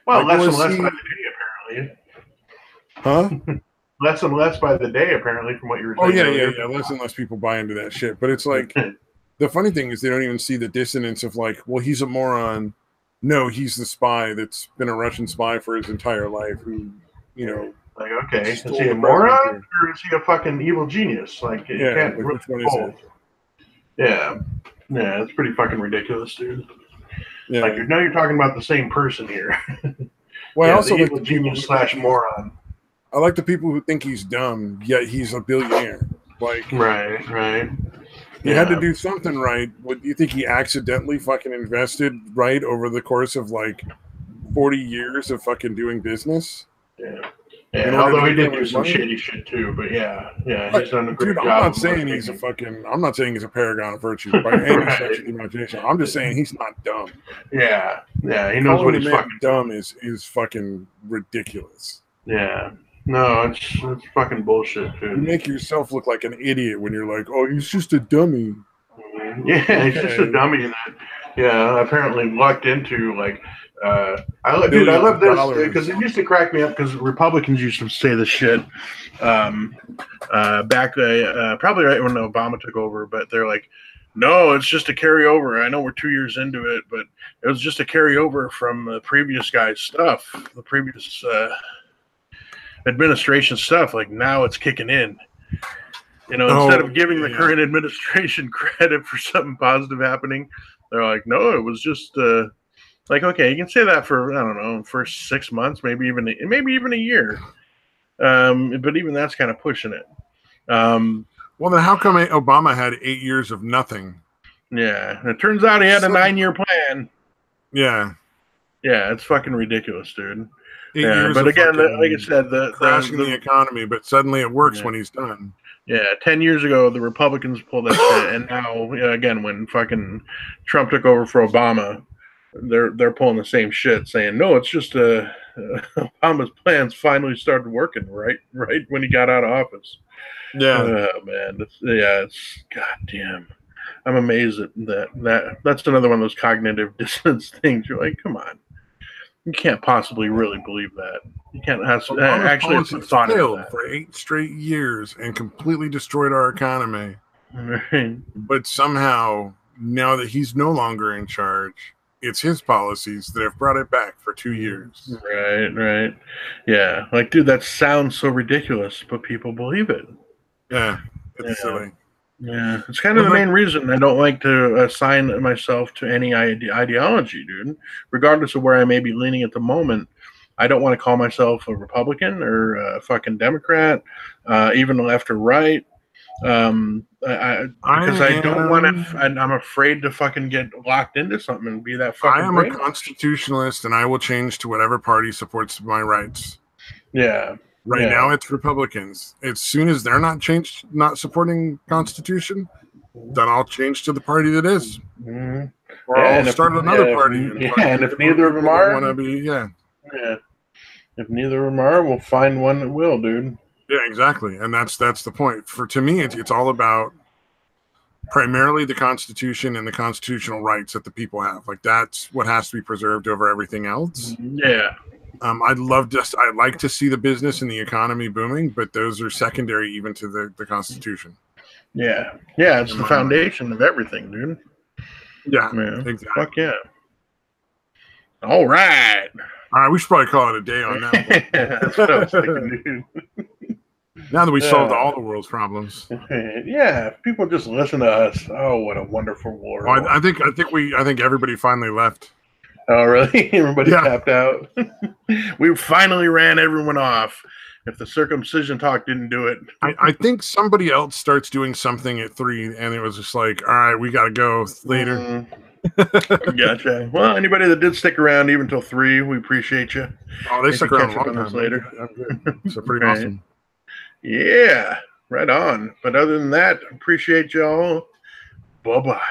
Well, like, less and less by the day, apparently. Huh? Less and less by the day, apparently, from what you were saying. Oh yeah. Less and less people buy into that shit. But it's like the funny thing is they don't even see the dissonance of like, well, he's a moron. No, he's the spy that's been a Russian spy for his entire life. Who, like, okay, is he a moron or is he a fucking evil genius? Like, you can't like, really which one is it? Yeah, it's pretty fucking ridiculous, dude. Yeah. Like, you're talking about the same person here. Well, I also like the genius / moron. I like the people who think he's dumb, yet he's a billionaire. Like, right. He had to do something right. What do you think he accidentally fucking invested right over the course of like 40 years of fucking doing business? Yeah, although he did do some shady shit too, but yeah, he's done a great job. I'm not saying I'm not saying he's a paragon of virtue by any stretch of the imagination. I'm just saying he's not dumb. Yeah, he knows what he's fucking dumb is fucking ridiculous. Yeah. No, it's fucking bullshit, dude. You make yourself look like an idiot when you're like, oh, he's just a dummy. Yeah, he's just a dummy that, apparently lucked into, like, I love this, because it used to crack me up, because Republicans used to say this shit back, probably right when Obama took over, but they're like, no, it's just a carryover. I know we're 2 years into it, but it was just a carryover from the previous guy's stuff, the previous administration stuff. Like, now it's kicking in. Instead of giving the current administration credit for something positive happening, they're like, no, it was just like, okay, you can say that for, I don't know, for 6 months, maybe even a year. But even that's kind of pushing it. Well, then how come Obama had 8 years of nothing? Yeah, it turns out he had a 9-year plan. Yeah, it's fucking ridiculous, dude. 8 years but again, like I said, crashing the economy, but suddenly it works when he's done. Yeah, 10 years ago, the Republicans pulled that shit, and now, again, when fucking Trump took over for Obama, they're pulling the same shit, saying, no, it's just Obama's plans finally started working right when he got out of office. Yeah. Man, it's goddamn. I'm amazed at that's another one of those cognitive dissonance things. You're like, come on. You can't possibly really believe that. You can't actually thought of that. For 8 straight years and completely destroyed our economy. Right. But somehow, now that he's no longer in charge, it's his policies that have brought it back for 2 years. Right. Yeah. Like, dude, that sounds so ridiculous, but people believe it. Yeah. It's silly. Yeah, it's kind of the main reason I don't like to assign myself to any ideology, dude. Regardless of where I may be leaning at the moment, I don't want to call myself a Republican or a fucking Democrat, even left or right. Because I don't want to. I'm afraid to fucking get locked into something and be that fucking. I am a constitutionalist, and I will change to whatever party supports my rights. Yeah. Right now, it's Republicans. As soon as they're not supporting Constitution, then I'll change to the party that is, or I'll start another party. And if neither of them are, want to be, if neither of them are, we'll find one that will, dude. Yeah, exactly, and that's the point. To me, it's all about primarily the Constitution and the constitutional rights that the people have. Like that's what has to be preserved over everything else. Yeah. I'd like to see the business and the economy booming, but those are secondary even to the Constitution. Yeah. Yeah, it's the foundation of everything, dude. Yeah, exactly. Fuck yeah. All right. We should probably call it a day on that. That's what I was thinking, dude. Now that we solved all the world's problems. Yeah, if people just listen to us. Oh, what a wonderful world. Well, I think everybody finally left. Oh, really? Everybody tapped out. We finally ran everyone off. If the circumcision talk didn't do it. I think somebody else starts doing something at 3, and it was just like, all right, we got to go later. Gotcha. Well, anybody that did stick around even till 3, we appreciate you. Oh, they stuck around a long time later. I'm good. So pretty awesome. Yeah, right on. But other than that, appreciate y'all. Bye-bye.